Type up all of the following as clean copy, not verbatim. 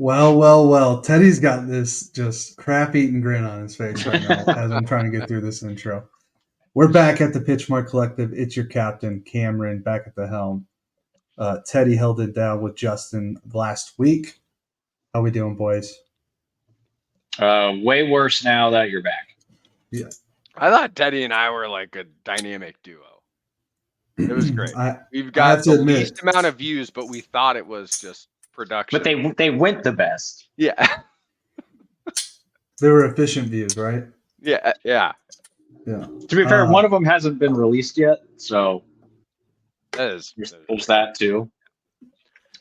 Well. Teddy's got this just crap-eating grin on his face right now as I'm trying to get through this intro. We're back at the Pitchmark Collective. It's your captain, Cameron, back at the helm. Teddy held it down with Justin last week. How we doing, boys? Way worse now that you're back. Yeah. I thought Teddy and I were like a dynamic duo. It was great. We've I got have to the admit, least amount of views, but we thought it was just production. But they went the best. Yeah. they were efficient views, right? Yeah. Yeah. To be fair, one of them hasn't been released yet, so there's that too.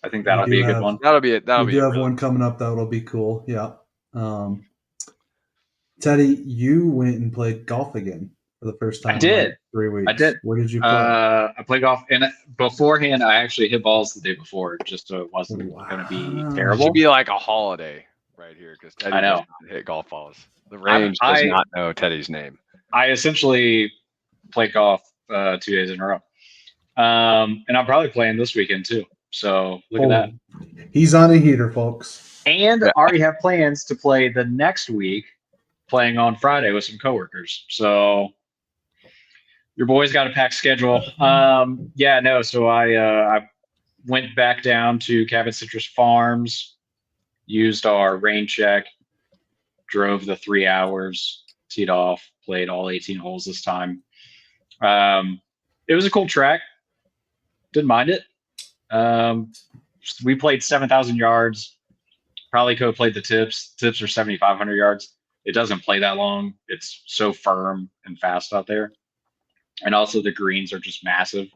I think that'll be a good one. That'll be it. We do have one coming up that'll be cool. Yeah. Teddy, you went and played golf again for the first time. I did. In 3 weeks. I did. Where did you play? I played golf, and beforehand, I actually hit balls the day before, just so it wasn't going to be terrible. It should be like a holiday right here because Teddy does not hit golf balls. The range does not know Teddy's name. I essentially played golf 2 days in a row, and I'm probably playing this weekend too. So look at that. He's on a heater, folks. And already have plans to play the next week, playing on Friday with some coworkers. So your boy's got a packed schedule. So I went back down to Cabot Citrus Farms, used our rain check, drove the 3 hours, teed off, played all 18 holes this time. It was a cool track. Didn't mind it. We played 7,000 yards. Probably could have played the tips. Tips are 7,500 yards. It doesn't play that long. It's so firm and fast out there. And also the greens are just massive.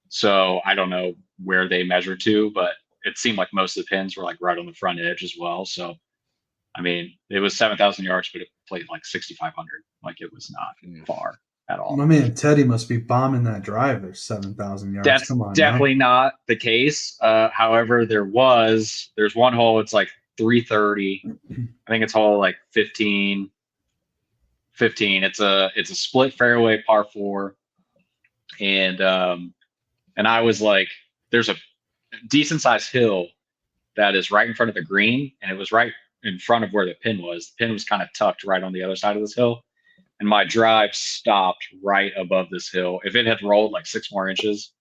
So I don't know where they measure to, but it seemed like most of the pins were like right on the front edge as well. So, I mean, it was 7,000 yards, but it played like 6,500. Like it was not far at all. My man Teddy must be bombing that drive. There's 7,000 yards. That's definitely not the case. However, there's one hole. It's like 330. I think it's hole like 15. It's a split fairway par 4, and I was like, there's a decent sized hill that is right in front of the green, and it was right in front of where the pin was. The pin was kind of tucked right on the other side of this hill. And my drive stopped right above this hill. If it had rolled like 6 more inches,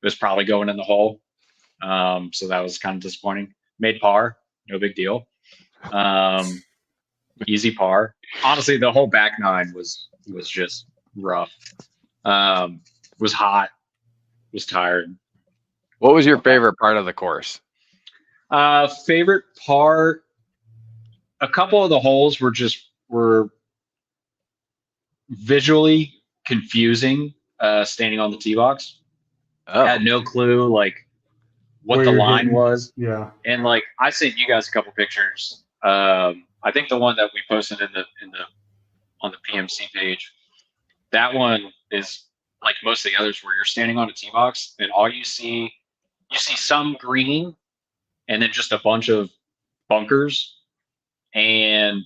it was probably going in the hole. So that was kind of disappointing. Made par, no big deal. Easy par. Honestly, the whole back nine was just rough. Was hot. Was tired. What was your favorite part of the course? Favorite part? A couple of the holes were visually confusing, standing on the tee box. I had no clue like what the line was. Yeah. And like I sent you guys a couple pictures. I think the one that we posted on the PMC page, that one is like most of the others where you're standing on a tee box and all you see some green and then just a bunch of bunkers.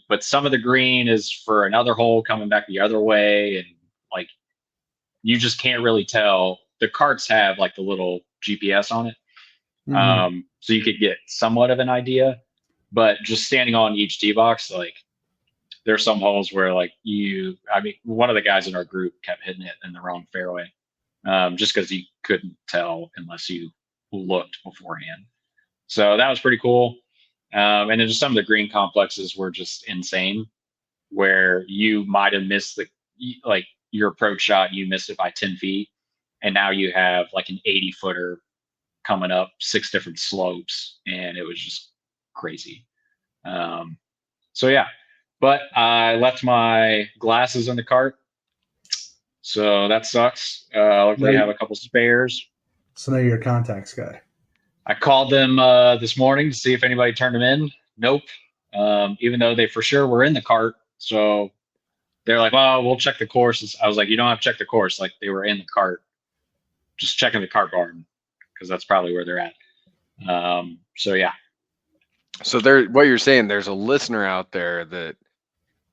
But some of the green is for another hole coming back the other way, and like you just can't really tell. The carts have like the little GPS on it, so you could get somewhat of an idea. But just standing on each tee box, like there's some holes where like one of the guys in our group kept hitting it in the wrong fairway, just because you couldn't tell unless you looked beforehand. So that was pretty cool. And then just some of the green complexes were just insane, where you might have missed your approach shot, you missed it by 10 feet. And now you have like an 80-footer coming up 6 different slopes. And it was just crazy. So yeah, but I left my glasses in the cart. So that sucks. Luckily I have a couple spares. So now you're a contacts guy. I called them this morning to see if anybody turned them in. Nope. Even though they for sure were in the cart. So they're like, well, we'll check the courses. I was like, you don't have to check the course. Like they were in the cart. Just checking the cart garden because that's probably where they're at. So yeah. So what you're saying, there's a listener out there that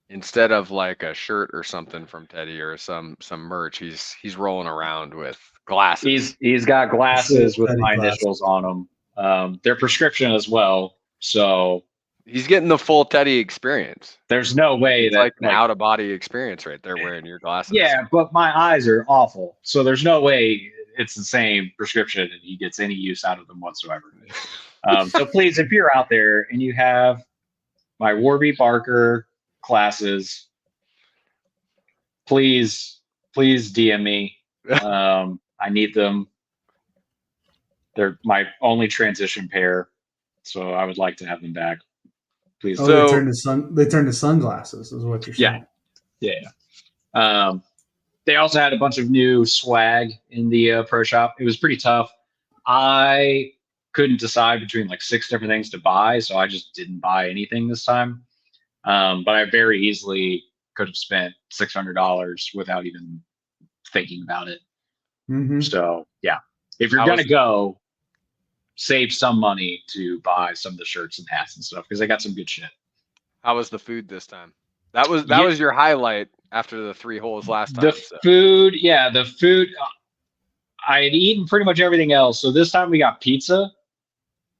instead of like a shirt or something from Teddy or some merch, he's rolling around with glasses. He's got glasses with my initials on them. They're prescription as well. So He's getting the full Teddy experience. there's no way It's that like an out of body experience right there wearing your glasses. yeah, but my eyes are awful. So there's no way it's the same prescription and he gets any use out of them whatsoever. So please, if you're out there and you have my Warby Parker glasses, please DM me. I need them. They're my only transition pair, so I would like to have them back. Please. Oh, So- they turned to sunglasses, is what you're saying. Yeah. They also had a bunch of new swag in the pro shop. It was pretty tough. I couldn't decide between like 6 different things to buy, so I just didn't buy anything this time. But I very easily could have spent $600 without even thinking about it. Mm-hmm. So yeah, if you're gonna go, save some money to buy some of the shirts and hats and stuff because they got some good shit. How was the food this time? That was your highlight after the 3 holes last time. The food. I had eaten pretty much everything else, so this time we got pizza.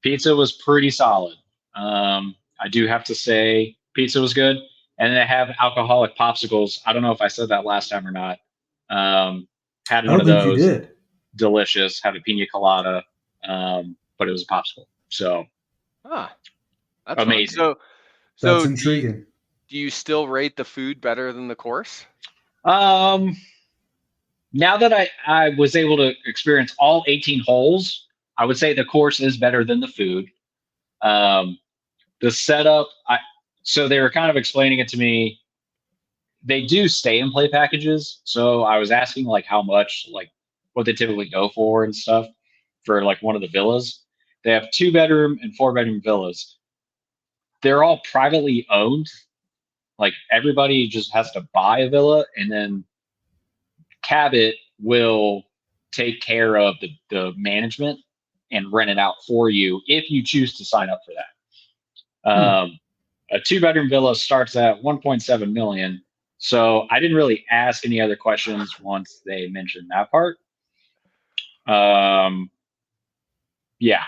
Pizza was pretty solid. I do have to say, pizza was good, and they have alcoholic popsicles. I don't know if I said that last time or not. Had I one don't of think those. you did. Delicious. Had a pina colada, but it was a popsicle. So, that's amazing. Fun. So That's intriguing. Do you still rate the food better than the course? Now that I was able to experience all 18 holes, I would say the course is better than the food. The setup, so they were kind of explaining it to me. They do stay and play packages, so I was asking like how much, like what they typically go for and stuff for like one of the villas. They have 2-bedroom and 4-bedroom villas. They're all privately owned. Like everybody just has to buy a villa, and then Cabot will take care of the management and rent it out for you if you choose to sign up for that. A 2-bedroom villa starts at 1.7 million. So I didn't really ask any other questions once they mentioned that part. Yeah.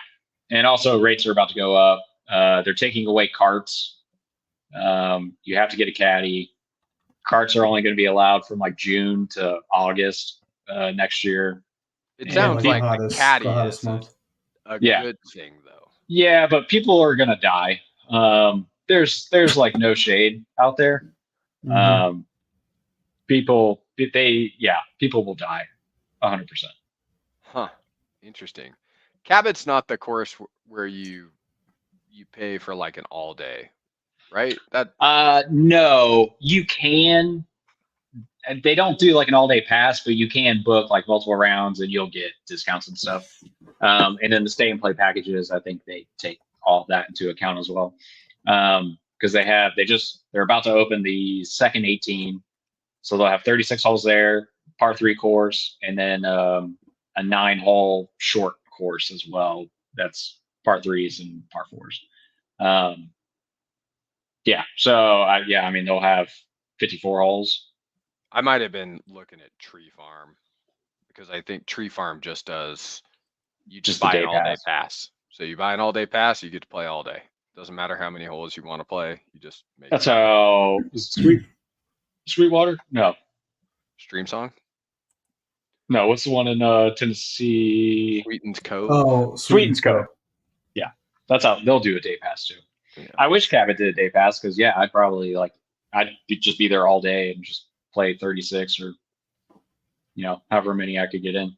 And also rates are about to go up. They're taking away carts. You have to get a caddy. Carts are only going to be allowed from like June to August next year. It sounds like the caddy is a good thing, though. Yeah, but people are going to die. There's like no shade out there. Mm-hmm. People will die 100%. Huh. Interesting. Cabot's not the course where you pay for like an all day, right? No, you can. They don't do like an all day pass, but you can book like multiple rounds and you'll get discounts and stuff. And then the stay and play packages, I think they take all of that into account as well. Because they're about to open the second 18. So they'll have 36 holes there, par 3 course, and then a 9-hole short course as well. That's par 3s and par 4s. So I mean, they'll have 54 holes. I might have been looking at Tree Farm because I think Tree Farm just does, you just buy an all-day pass. So you buy an all-day pass, you get to play all day. Doesn't matter how many holes you want to play. You just make That's how Sweetwater? No. Stream Song? No, what's the one in Tennessee? Sweeten's Cove. Oh, Sweeten's Cove. Yeah, that's how they'll do a day pass too. Yeah. I wish Cabot did a day pass because I'd probably I'd just be there all day and just play 36 or however many I could get in.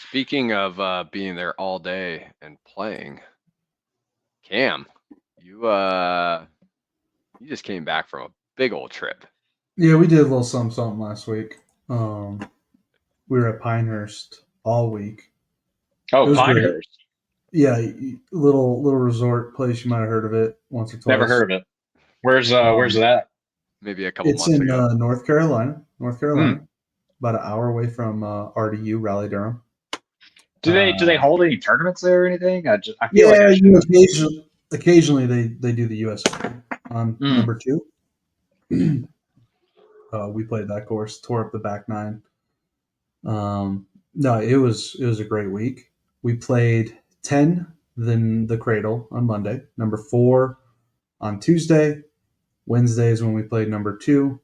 Speaking of being there all day and playing, Cam, you just came back from a big old trip. Yeah, we did a little something last week. We were at Pinehurst all week. Oh, Pinehurst. Great. Yeah, little resort place. You might have heard of it once or twice. Never heard of it. Where's that? Maybe a couple months ago. It's in North Carolina. About an hour away from RDU, Raleigh Durham. Do they hold any tournaments there or anything? I feel occasionally they do the US Open on number 2. We played that course, tore up the back 9. No, it was a great week. We played 10 then the Cradle on Monday. Number 4 on Tuesday. Wednesday is when we played number 2.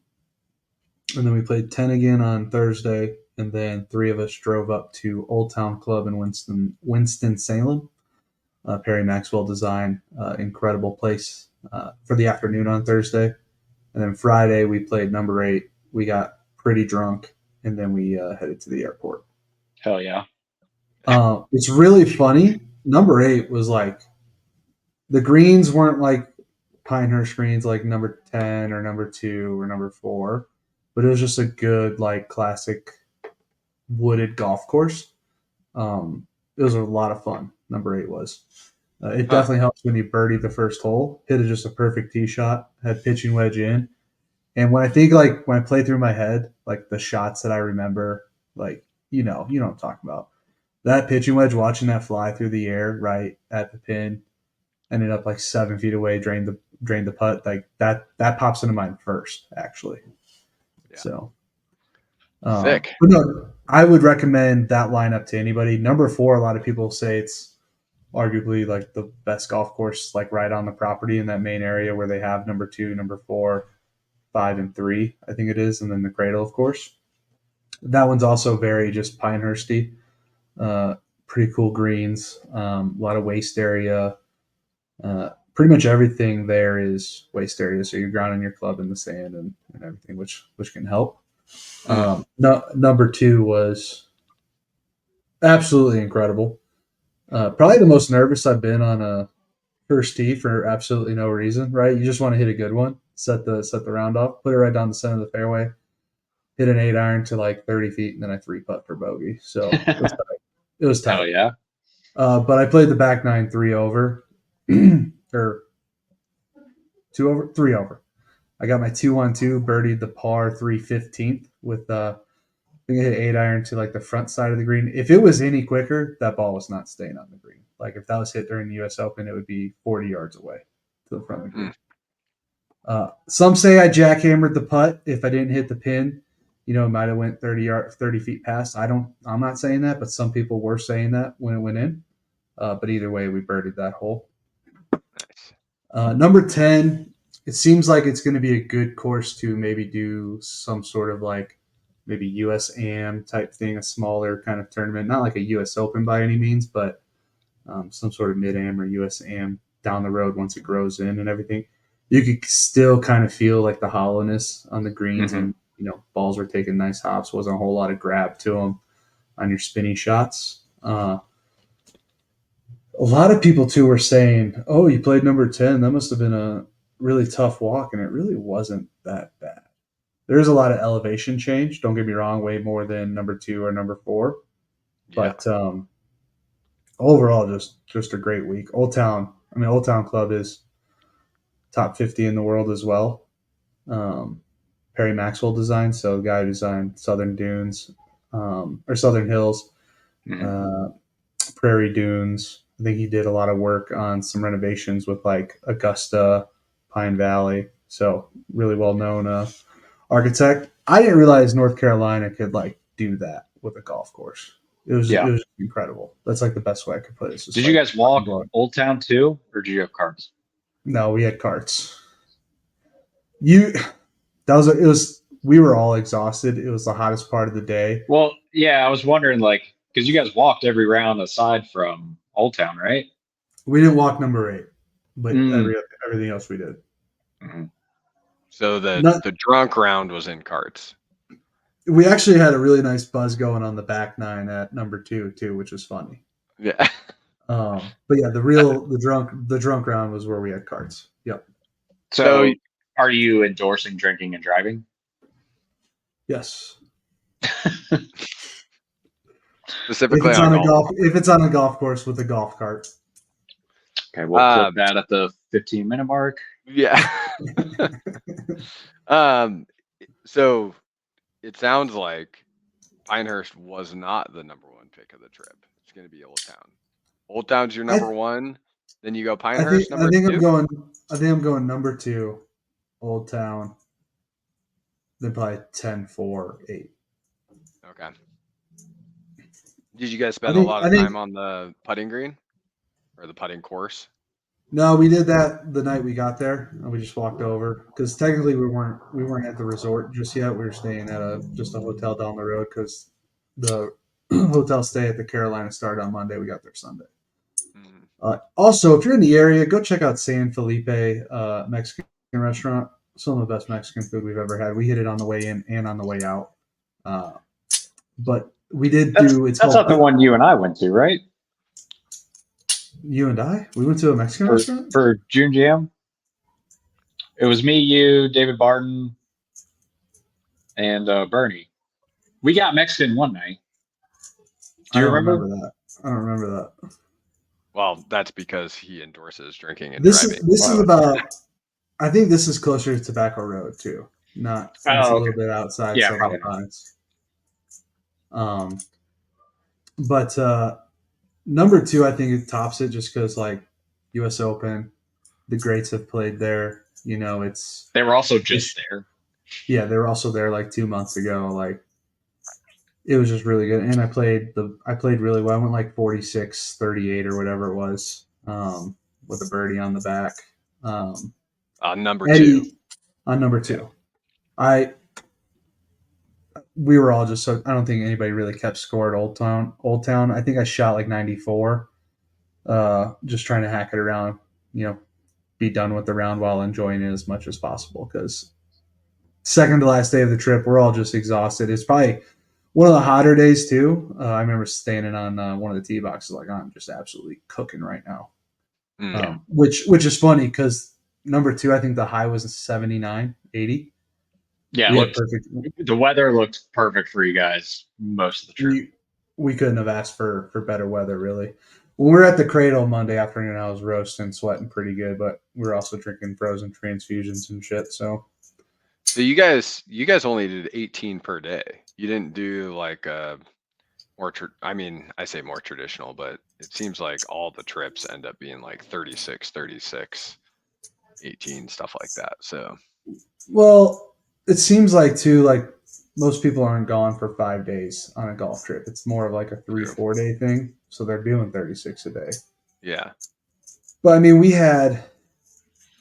And then we played 10 again on Thursday. And then 3 of us drove up to Old Town Club in Winston-Salem. Perry Maxwell Design, incredible place for the afternoon on Thursday. And then Friday we played number 8. We got pretty drunk, and then we headed to the airport. Hell yeah. It's really funny. Number 8 was like, the greens weren't like Pinehurst greens like number 10 or number 2 or number 4, but it was just a good, like, classic wooded golf course. It was a lot of fun. Number 8 was. It definitely helps when you birdie the first hole. Hit it just a perfect tee shot. Had pitching wedge in. And when I think, like, when I play through my head, like the shots that I remember, like, you know what I'm talking about. That pitching wedge, watching that fly through the air right at the pin, ended up like 7 feet away, drained the putt. Like that pops into mind first, actually. Yeah. So Sick. But no, I would recommend that lineup to anybody. Number 4, a lot of people say it's arguably like the best golf course, like right on the property in that main area where they have number 2, number 4, 5, and 3, I think it is, and then the Cradle, of course. That one's also very just Pinehursty. Pretty cool greens, a lot of waste area. Pretty much everything there is waste area, so you're grounding your club in the sand and everything, which can help. Number 2 was absolutely incredible. Probably the most nervous I've been on a first tee for absolutely no reason. Right, you just want to hit a good one, set the round off, put it right down the center of the fairway, hit an 8-iron to like 30 feet, and then I 3-putt for bogey. So it was tight. It was tight. Hell yeah. But I played the back 9 3 over, or 2 over, 3 over. I got my 2-on-2, birdied the par 3/15th with I think I hit 8-iron to like the front side of the green. If it was any quicker, that ball was not staying on the green. Like if that was hit during the U.S. Open, it would be 40 yards away to the front of the green. Some say I jackhammered the putt. If I didn't hit the pin, it might have went 30 feet past. I'm not saying that, but some people were saying that when it went in. But either way, we birdied that hole. Nice. Number 10, it seems like it's going to be a good course to maybe do some sort of like maybe US Am type thing, a smaller kind of tournament, not like a US Open by any means, but some sort of mid Am or US Am down the road once it grows in and everything. You could still kind of feel like the hollowness on the greens, and balls were taking nice hops. Wasn't a whole lot of grab to them on your spinny shots. A lot of people too were saying, "Oh, you played number 10. That must have been a really tough walk," and it really wasn't that bad. There's a lot of elevation change. Don't get me wrong, way more than number 2 or number 4, but overall, just a great week. Old Town Club is top 50 in the world as well. Perry Maxwell Design, so the guy who designed Southern Dunes, or Southern Hills, Prairie Dunes. I think he did a lot of work on some renovations with like Augusta, Pine Valley. So really well known architect. I didn't realize North Carolina could like do that with a golf course. It was incredible. That's like the best way I could put it. Did you guys walk Old Town too, or did you have carts? No, we had carts. We were all exhausted. It was the hottest part of the day. Well, yeah, I was wondering, like, because you guys walked every round aside from Old Town, right? We didn't walk number 8, but everything else we did. Mm-hmm. So the drunk round was in carts. We actually had a really nice buzz going on the back 9 at number 2 too, which was funny. Yeah. But yeah, the drunk round was where we had carts. Yep. So are you endorsing drinking and driving? Yes. Specifically if it's on a golf course with a golf cart. Okay, we'll clip that at the 15-minute mark. Yeah. So it sounds like Pinehurst was not the number 1 pick of the trip. It's going to be Old Town. Old Town's your number 1. Then you go Pinehurst. I think I'm going number 2, Old Town. Then probably 10, 4, 8. Okay. Did you guys spend a lot of time on the putting green? or the putting course? No, we did that the night we got there. And we just walked over because technically we weren't at the resort just yet. We were staying at just a hotel down the road because the hotel stay at the Carolina started on Monday. We got there Sunday. Also, if you're in the area, go check out San Felipe Mexican restaurant. Some of the best Mexican food we've ever had. We hit it on the way in and on the way out. But we did do. That's not the one you and I went to, right? You and I? We went to a Mexican restaurant? For June Jam? It was me, you, David Barton, and Bernie. We got Mexican one night. Do you remember that? I don't remember that. Well, that's because he endorses drinking and driving. This is about. I think this is closer to Tobacco Road too. Not. It's a little bit outside. Yeah, probably not. But number 2, I think it tops it just because like U.S. Open, the greats have played there. You know, they were also just there. Yeah, they were also there like 2 months ago. Like, it was just really good, and I played really well. I went like 46, 38 or whatever it was, with a birdie on the back. On number two. On number 2, we were all just so. I don't think anybody really kept score at Old Town. I think I shot like 94, just trying to hack it around. Be done with the round while enjoying it as much as possible because second to last day of the trip, we're all just exhausted. It's probably one of the hotter days too. I remember standing on one of the tee boxes like, I'm just absolutely cooking right now. Which is funny because number 2, I think the high was 79, 80. Yeah, perfect. The weather looked perfect for you guys most of the trip. We couldn't have asked for better weather, really. When we were at the Cradle Monday afternoon, I was roasting, sweating pretty good, but we were also drinking frozen transfusions and shit. So you guys only did 18 per day. You didn't do like more. I say more traditional, but it seems like all the trips end up being like 36, 18, stuff like that. So, well, it seems like too, like most people aren't gone for 5 days on a golf trip. It's more of like a 3-4 day thing. So they're doing 36 a day. Yeah. But I mean, you got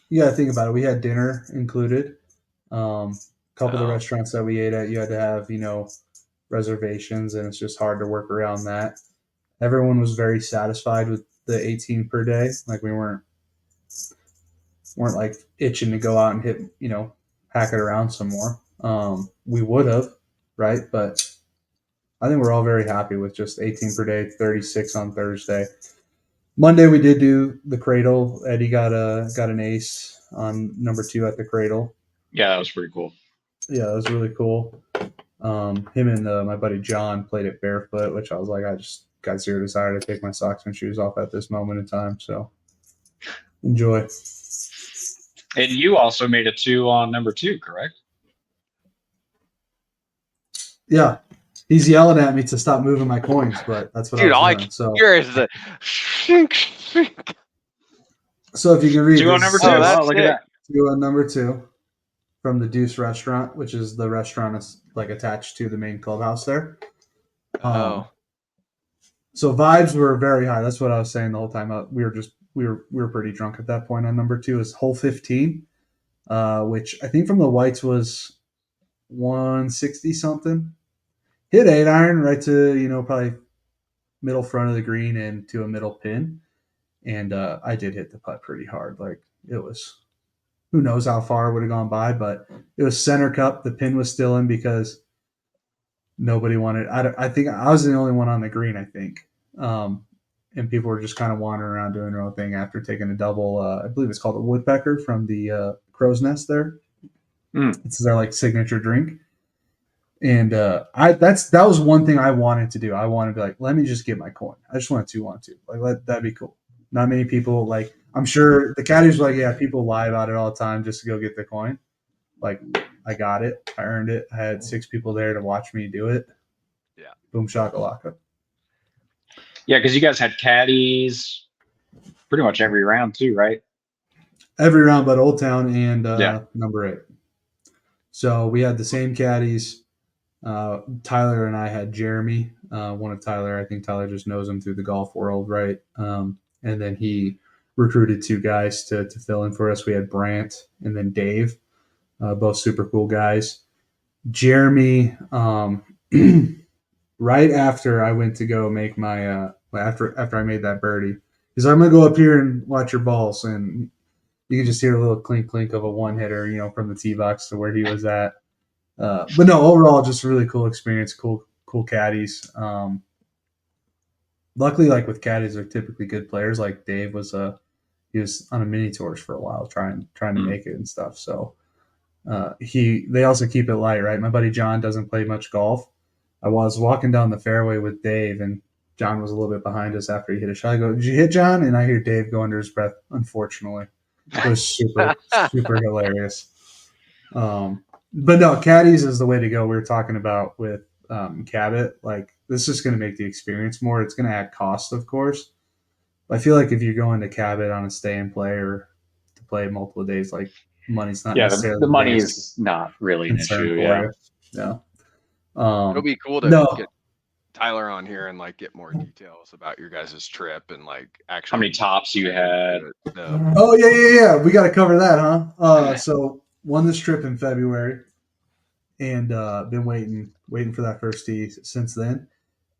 to think about it. We had dinner included. A couple of the restaurants that we ate at, you had to have, reservations, and it's just hard to work around that. Everyone was very satisfied with the 18 per day. Like we weren't like itching to go out and hit, hack it around some more. We would have, right? But I think we're all very happy with just 18 per day, 36 on Thursday. Monday we did do the Cradle. Eddie got an ace on number 2 at the Cradle. Yeah, that was pretty cool. Yeah, that was really cool. Him and my buddy John played it barefoot, which I was like, I just got zero desire to take my socks and shoes off at this moment in time. So enjoy. And you also made a 2 on number 2, correct? Yeah. He's yelling at me to stop moving my coins, but that's what I was doing. So here is the shrink. So if you can read 2 on number 2. Look at that. 2 on number 2 from the Deuce restaurant, which is the restaurant that's like attached to the main clubhouse there. So vibes were very high. That's what I was saying the whole time. We were pretty drunk at that point on number 2. Is hole 15, which I think from the whites was 160 something. Hit 8-iron right to, probably middle front of the green and to a middle pin. And I did hit the putt pretty hard. Like it was, who knows how far it would have gone by, but it was center cup. The pin was still in because nobody wanted. I think I was the only one on the green. I think, and people were just kind of wandering around doing their own thing after taking a double. I believe it's called a woodpecker from the Crow's Nest there. It's their like signature drink. And that was one thing I wanted to do. I wanted to be like, let me just get my coin. I just want 2-on-2. Like that'd be cool. Not many people like. I'm sure the caddies were like, yeah, people lie about it all the time just to go get the coin. Like I got it. I earned it. I had 6 people there to watch me do it. Yeah. Boom shakalaka. Yeah, because you guys had caddies pretty much every round too, right? Every round but Old Town and number 8. So we had the same caddies. Tyler and I had Jeremy, one of Tyler. I think Tyler just knows him through the golf world, right? and then he recruited 2 guys to fill in for us. We had Brant and then Dave, both super cool guys. Jeremy, right after I went to go make my after I made that birdie, he's like, I'm gonna go up here and watch your balls, and you can just hear a little clink clink of a one hitter, from the tee box to where he was at. But no, overall, just a really cool experience. Cool caddies. Luckily, like with caddies, they're typically good players. Like Dave was he was on a mini tours for a while, trying to make it and stuff. So they also keep it light, right? My buddy John doesn't play much golf. I was walking down the fairway with Dave, and John was a little bit behind us after he hit a shot. I go, "Did you hit, John?" And I hear Dave go under his breath. Unfortunately, it was super hilarious. But no, caddies is the way to go. We were talking about with Cabot. Like, this is just going to make the experience more. It's going to add cost, of course. But I feel like if you're going to Cabot on a stay and play or to play multiple days, like, money's not necessarily the money is not really an issue. for you. Yeah. It'll be cool to get Tyler on here and like get more details about your guys' trip and like actually how many tops you had. Oh yeah. We got to cover that, huh? So won this trip in February, and been waiting for that first tee since then.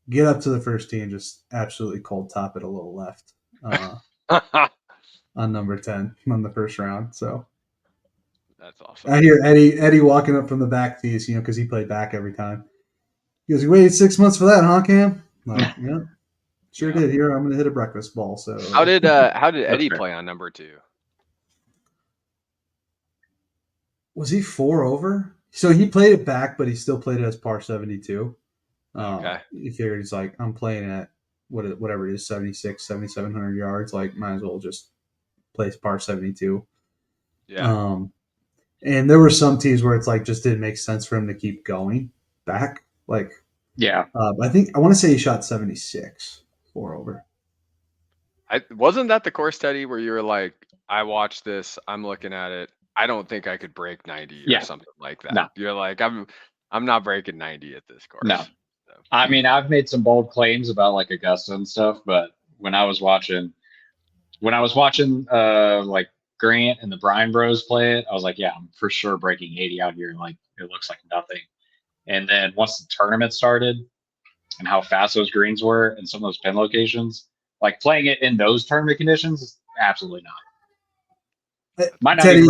Get up to the first tee and just absolutely cold top it a little left on number 10 on the first round. So that's awesome. I hear Eddie walking up from the back tees, because he played back every time. He goes, "You waited 6 months for that, huh, Cam?" I'm like, yeah, sure did. Here, I'm going to hit a breakfast ball. So how did Eddie play on number 2? Was he 4 over? So he played it back, but he still played it as par 72. Okay. He figured he's like, I'm playing at whatever it is, 76, 7,700 yards. Like, might as well just play par 72. Yeah. And there were some tees where it's like just didn't make sense for him to keep going back. Like, yeah. I want to say he shot 76, 4 over. Wasn't that the course, Teddy, where you were like, I watched this, I'm looking at it, I don't think I could break 90 or something like that. No. You're like, I'm not breaking 90 at this course. No. So. I mean, I've made some bold claims about like Augusta and stuff, but when I was watching like Grant and the Bryan Bros play it, I was like, yeah, I'm for sure breaking 80 out here. Like, it looks like nothing. And then once the tournament started and how fast those greens were and some of those pin locations, like playing it in those tournament conditions, absolutely not. Might not Teddy,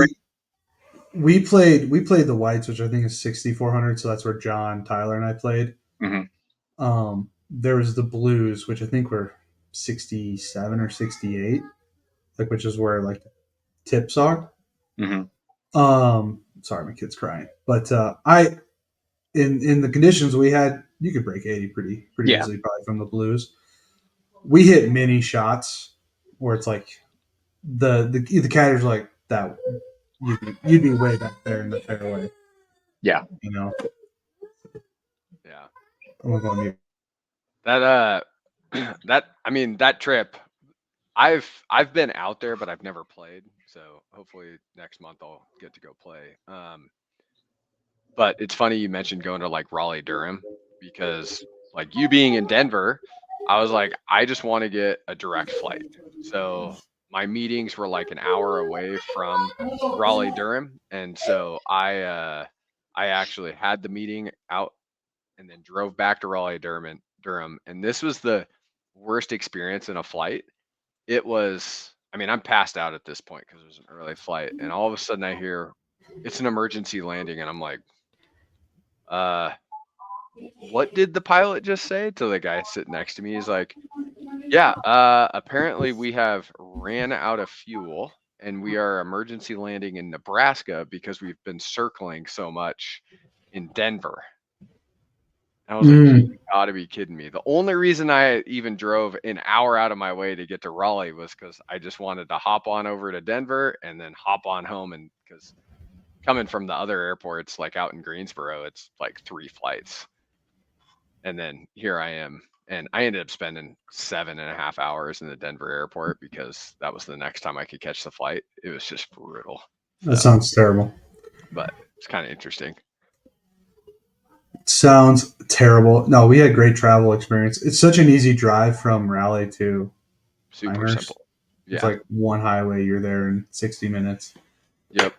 we played the whites, which I think is 6,400. So that's where John, Tyler, and I played. Mm-hmm. There was the blues, which I think were 67 or 68, like, which is where like tips are. Mm-hmm. Sorry, my kid's crying, but in the conditions we had, you could break 80 pretty easily, probably from the blues. We hit mini shots where it's like the caddies like that. You'd be way back there in the fairway. Yeah. Yeah. I'm gonna go on mute. That trip, I've been out there, but I've never played. So hopefully next month I'll get to go play. But it's funny you mentioned going to like Raleigh Durham, because like you being in Denver, I was like, I just want to get a direct flight. So my meetings were like an hour away from Raleigh Durham, and so I actually had the meeting out and then drove back to Raleigh Durham, and this was the worst experience in a flight. It was, I'm passed out at this point because it was an early flight, and all of a sudden I hear it's an emergency landing, and I'm like, what did the pilot just say? To the guy sitting next to me, he's like, yeah, apparently we have ran out of fuel and we are emergency landing in Nebraska because we've been circling so much in Denver. I was like, you gotta be kidding me. The only reason I even drove an hour out of my way to get to Raleigh was because I just wanted to hop on over to Denver and then hop on home. And because coming from the other airports, like out in Greensboro, it's like 3 flights. And then here I am. And I ended up spending 7.5 hours in the Denver airport because that was the next time I could catch the flight. It was just brutal. That sounds terrible. But it's kind of interesting. Sounds terrible. No, we had great travel experience. It's such an easy drive from Raleigh to Super Pinehurst. simple. Yeah. It's like one highway. You're there in 60 minutes. Yep.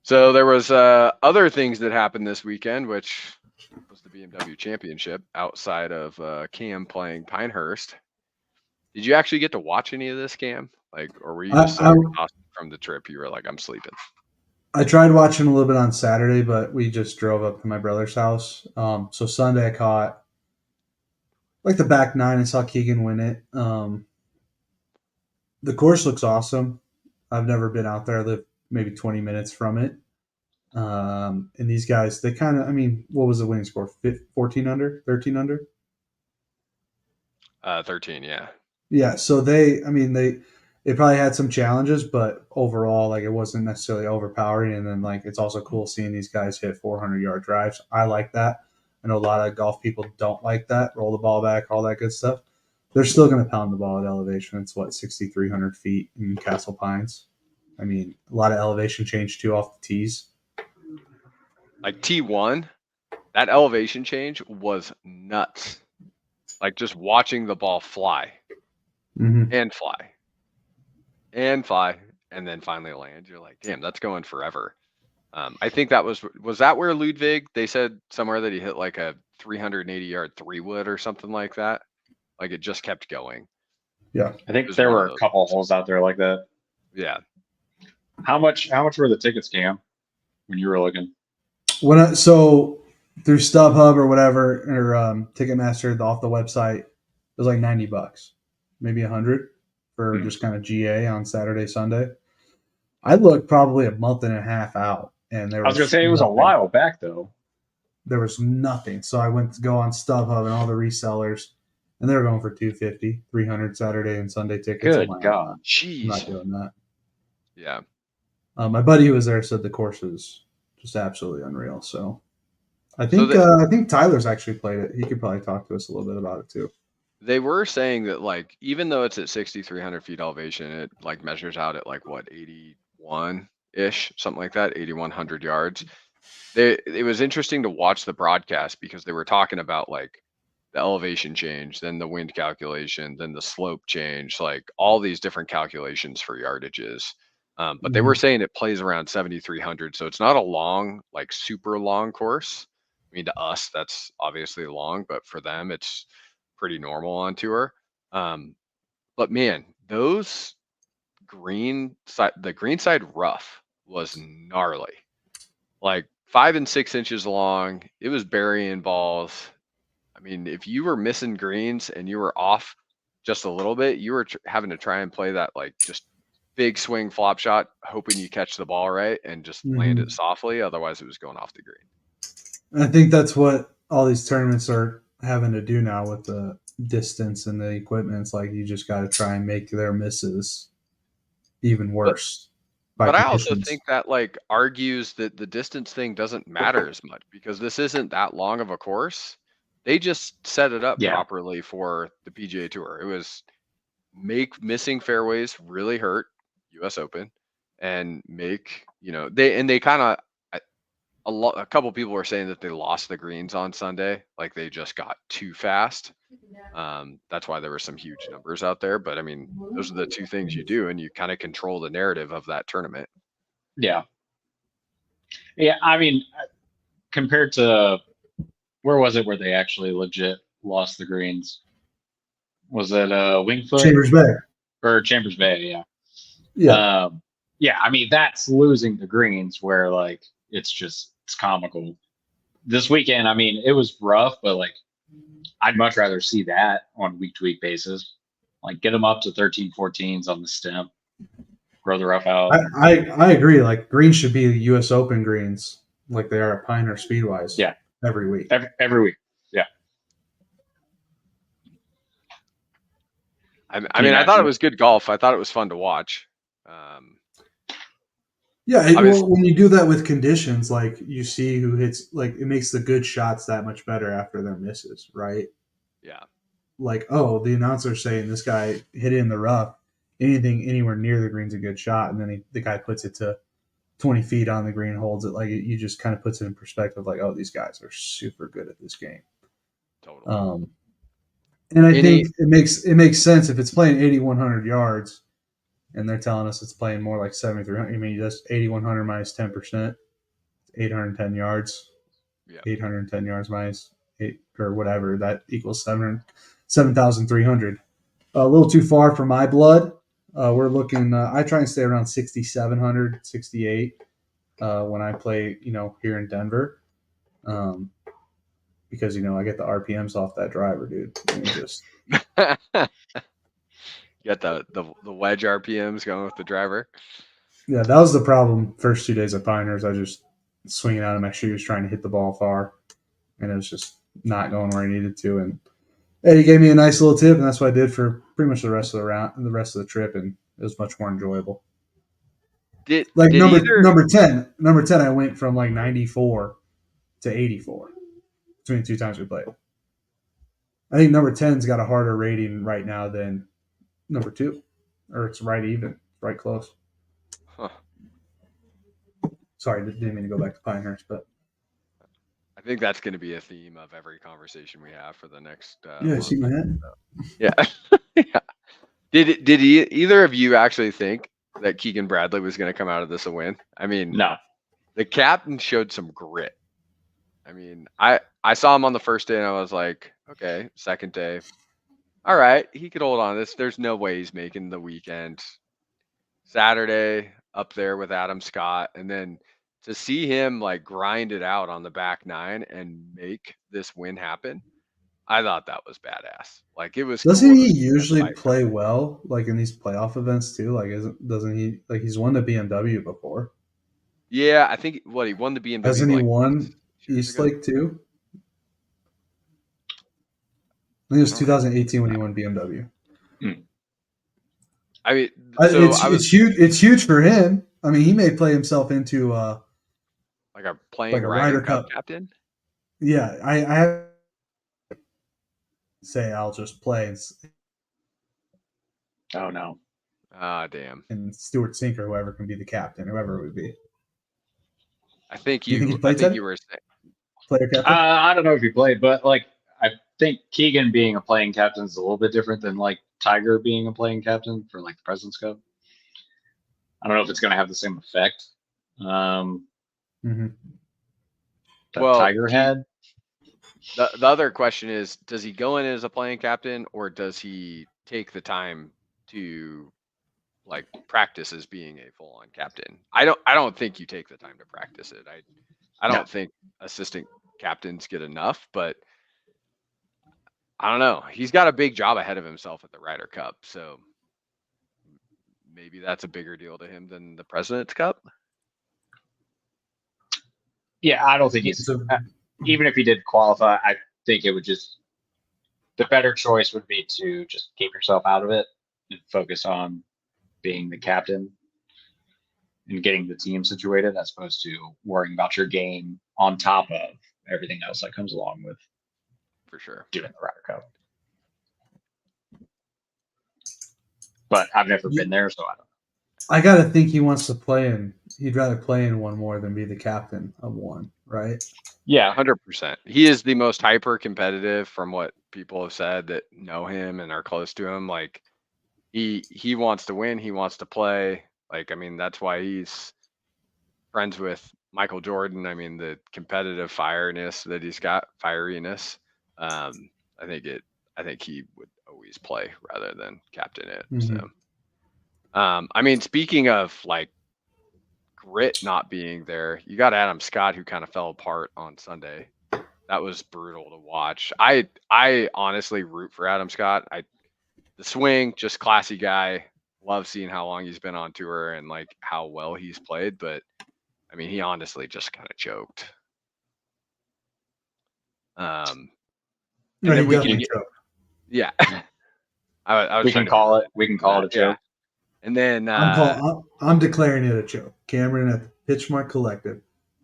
So there was other things that happened this weekend, which was the BMW Championship outside of Cam playing Pinehurst. Did you actually get to watch any of this, Cam? Like, or were you just so exhausted from the trip you were like, I'm sleeping? I tried watching a little bit on Saturday, but we just drove up to my brother's house. So Sunday I caught like the back nine and saw Keegan win it. The course looks awesome. I've never been out there. I live maybe 20 minutes from it. And these guys, they kind of, I mean, what was the winning score? 14 under, 13 under? 13, yeah. Yeah. So they probably had some challenges, but overall, like it wasn't necessarily overpowering. And then like, it's also cool seeing these guys hit 400-yard drives. I like that. I know a lot of golf people don't like that. Roll the ball back, all that good stuff. They're still going to pound the ball at elevation. It's 6,300 feet in Castle Pines. I mean, a lot of elevation change too off the tees. Like T1, that elevation change was nuts. Like just watching the ball fly and fly and fly and then finally land. You're like, damn, that's going forever. I think that was that where Ludwig, they said somewhere that he hit like a 380-yard 3-wood or something like that. Like it just kept going. Yeah. I think there were a couple holes out there like that. Yeah. How much were the tickets, Cam, when you were looking? So through StubHub or whatever, or Ticketmaster off the website, it was like $90, maybe 100 for just kind of GA on Saturday, Sunday. I looked probably a month and a half out, and there was, I was gonna say it was nothing. A while back though. There was nothing, so I went to go on StubHub and all the resellers, and they were going for 250, 300 Saturday and Sunday tickets. Good God, jeez, I'm not doing that. Yeah. My buddy who was there said the course was just absolutely unreal. So I think Tyler's actually played it. He could probably talk to us a little bit about it too. They were saying that like even though it's at 6,300 feet elevation, it like measures out at like what 81-ish, something like that, 8,100 yards. It was interesting to watch the broadcast because they were talking about like the elevation change, then the wind calculation, then the slope change, like all these different calculations for yardages. But they were saying it plays around 7,300, so it's not a long, like super long course. I mean, to us, that's obviously long, but for them, it's pretty normal on tour. But man, those the green side rough was gnarly, like 5 and 6 inches long. It was burying balls. I mean, if you were missing greens and you were off just a little bit, you were having to try and play that like just big swing flop shot, hoping you catch the ball right and just land it softly. Otherwise, it was going off the green. I think that's what all these tournaments are having to do now with the distance and the equipment. It's like you just got to try and make their misses even worse. But I also think that like argues that the distance thing doesn't matter as much because this isn't that long of a course. They just set it up properly for the PGA Tour. It was make missing fairways really hurt, US Open, and make, they kind of, a couple people were saying that they lost the greens on Sunday. Like they just got too fast. That's why there were some huge numbers out there. But I mean, those are the two things you do, and you kind of control the narrative of that tournament. Yeah. Yeah. I mean, compared to where was it where they actually legit lost the greens? Was it Wingfoot? Chambers Bay. Or Chambers Bay, yeah. Yeah. Yeah, I mean, that's losing the greens where like it's comical. This weekend, I mean, it was rough, but like I'd much rather see that on week-to-week basis. Like get them up to 13, 14s on the stem, grow the rough out. I agree. Like greens should be US Open greens, like they are at Pinehurst Speedwise. Yeah, every week. Every week. Yeah. I mean, I thought it was good golf. I thought it was fun to watch. Well, when you do that with conditions, like you see who hits, like it makes the good shots that much better after their misses, right? Yeah. Like, oh, the announcer's saying this guy hit it in the rough. Anything anywhere near the green's a good shot, and then the guy puts it to 20 feet on the green, holds it. Like you just kind of puts it in perspective. Like, oh, these guys are super good at this game. Totally. And I think it makes sense if it's playing 8,100 yards, and they're telling us it's playing more like 7,300. I mean, that's 8,100 minus 10%, 810 yards. Yeah. 810 yards minus 8 or whatever, that equals 7,300. A little too far for my blood. We're looking. I try and stay around 6,700, 68 when I play. Here in Denver, because I get the RPMs off that driver, dude. Just You got the wedge RPMs going with the driver. Yeah, that was the problem. First 2 days of Pinehurst, I just swinging out of my shoes trying to hit the ball far, and it was just not going where I needed to. And Eddie gave me a nice little tip, and that's what I did for pretty much the rest of the round, the rest of the trip, and it was much more enjoyable. Did number 10, I went from like 94 to 84 between the 2 times we played. I think number 10's got a harder rating right now than number 2, or it's right even, right close. Huh. Sorry, didn't mean to go back to Pinehurst, but I think that's going to be a theme of every conversation we have for the next. yeah, see my head. Yeah. Yeah. Did either of you actually think that Keegan Bradley was going to come out of this a win? I mean, No. The captain showed some grit. I mean, I saw him on the first day and I was like, okay, second day, all right, he could hold on to this. There's no way he's making the weekend. Saturday up there with Adam Scott, and then to see him like grind it out on the back nine and make this win happen, I thought that was badass. Like it was. Doesn't cool he to see him usually fight. play well, like in these playoff events too? Like, doesn't he like he's won the BMW before? Yeah, I think he won the BMW. Hasn't he like won 6 years East ago? Lake too? I think it was 2018 when he won BMW. I mean, so it's huge. It's huge for him. I mean, he may play himself into like a playing like a Ryder Ryder Cup Cup captain. Yeah, I have to say I'll just play Oh no. Ah, damn. and Stuart Sink or whoever can be the captain, whoever it would be. I think Do you think you. he'd play I think Teddy? you were saying. Player captain? I don't know if he played, but like I think Keegan being a playing captain is a little bit different than like Tiger being a playing captain for like the President's Cup. I don't know if it's going to have the same effect that Tiger had. The other question is, does he go in as a playing captain or does he take the time to like practice as being a full-on captain? I don't think you take the time to practice it. I don't think assistant captains get enough, but I don't know. He's got a big job ahead of himself at the Ryder Cup, so maybe that's a bigger deal to him than the President's Cup. Yeah, I don't think he's even if he did qualify, I think it would just the better choice would be to just keep yourself out of it and focus on being the captain and getting the team situated as opposed to worrying about your game on top of everything else that comes along with for sure doing the Ryder Cup. But I've never been there, so I don't know. I gotta think he wants to play in. He'd rather play in one more than be the captain of one, right? Yeah, 100%. He is the most hyper competitive from what people have said that know him and are close to him. Like he wants to win. He wants to play. Like, I mean, that's why he's friends with Michael Jordan. I mean, the competitive fireness that he's got, fieriness. I think he would always play rather than captain it. So, I mean, speaking of like grit not being there, you got Adam Scott who kind of fell apart on Sunday. That was brutal to watch. I honestly root for Adam Scott. The swing, just classy guy. Love seeing how long he's been on tour and like how well he's played, but I mean, he honestly just kind of choked. And then we can, yeah. We can call it a choke. Yeah. And then I'm declaring it a choke. Cameron at the Pitchmark Collective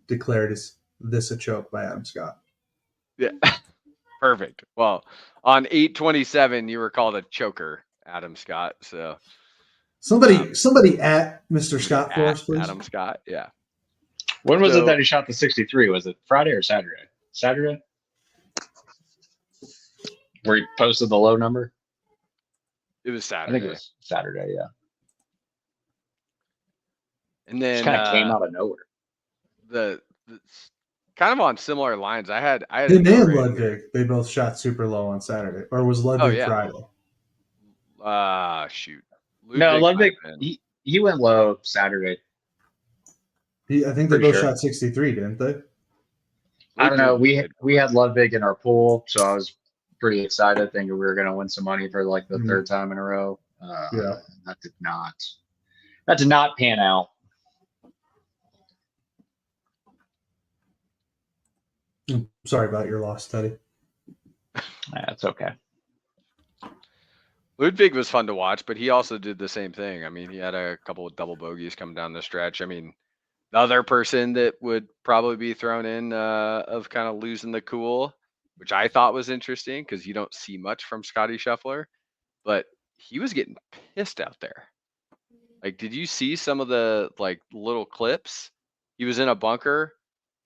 declared this a choke by Adam Scott. Yeah. Perfect. Well, on 8/27, you were called a choker, Adam Scott. So somebody at Mr. Scott for us, please. Adam Scott, yeah. When was it that he shot the 63? Was it Friday or Saturday? Saturday? Where he posted the low number? It was I Saturday. think it was Saturday, yeah. And then Just kind of came out of nowhere. The kind of on similar lines. I had Him a and right Ludwig, here. they both shot super low on Saturday, or was Ludwig yeah. Friday? Shoot. No, Ludwig, he went low Saturday. I think they both shot 63, didn't they? I don't know. We had Ludwig in our pool, so I was pretty excited, thinking we were going to win some money for like the third time in a row. Yeah, that did not pan out. I'm sorry about your loss, Teddy. That's okay. Ludwig was fun to watch, but he also did the same thing. I mean, he had a couple of double bogeys coming down the stretch. I mean, the other person that would probably be thrown in of kind of losing the cool, which I thought was interesting because you don't see much from Scotty Scheffler, but he was getting pissed out there. Like, did you see some of the like little clips? He was in a bunker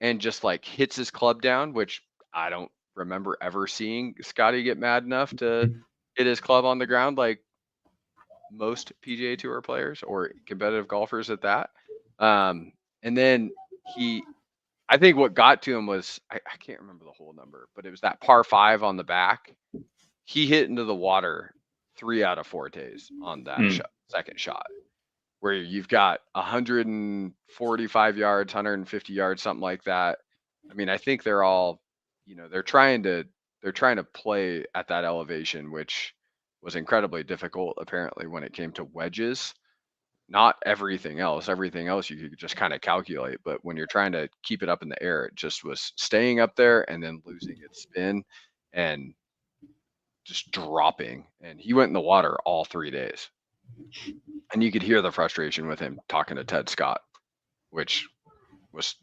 and just like hits his club down, which I don't remember ever seeing Scotty get mad enough to hit his club on the ground like most PGA Tour players or competitive golfers at that. And then I think what got to him was, I can't remember the whole number, but it was that par 5 on the back. He hit into the water 3 out of 4 days on that second shot, where you've got 145 yards, 150 yards, something like that. I mean, I think they're all, they're trying to play at that elevation, which was incredibly difficult apparently when it came to wedges. Not everything else. Everything else you could just kind of calculate, but when you're trying to keep it up in the air, it just was staying up there and then losing its spin and just dropping. And he went in the water all 3 days. And you could hear the frustration with him talking to Ted Scott, which was,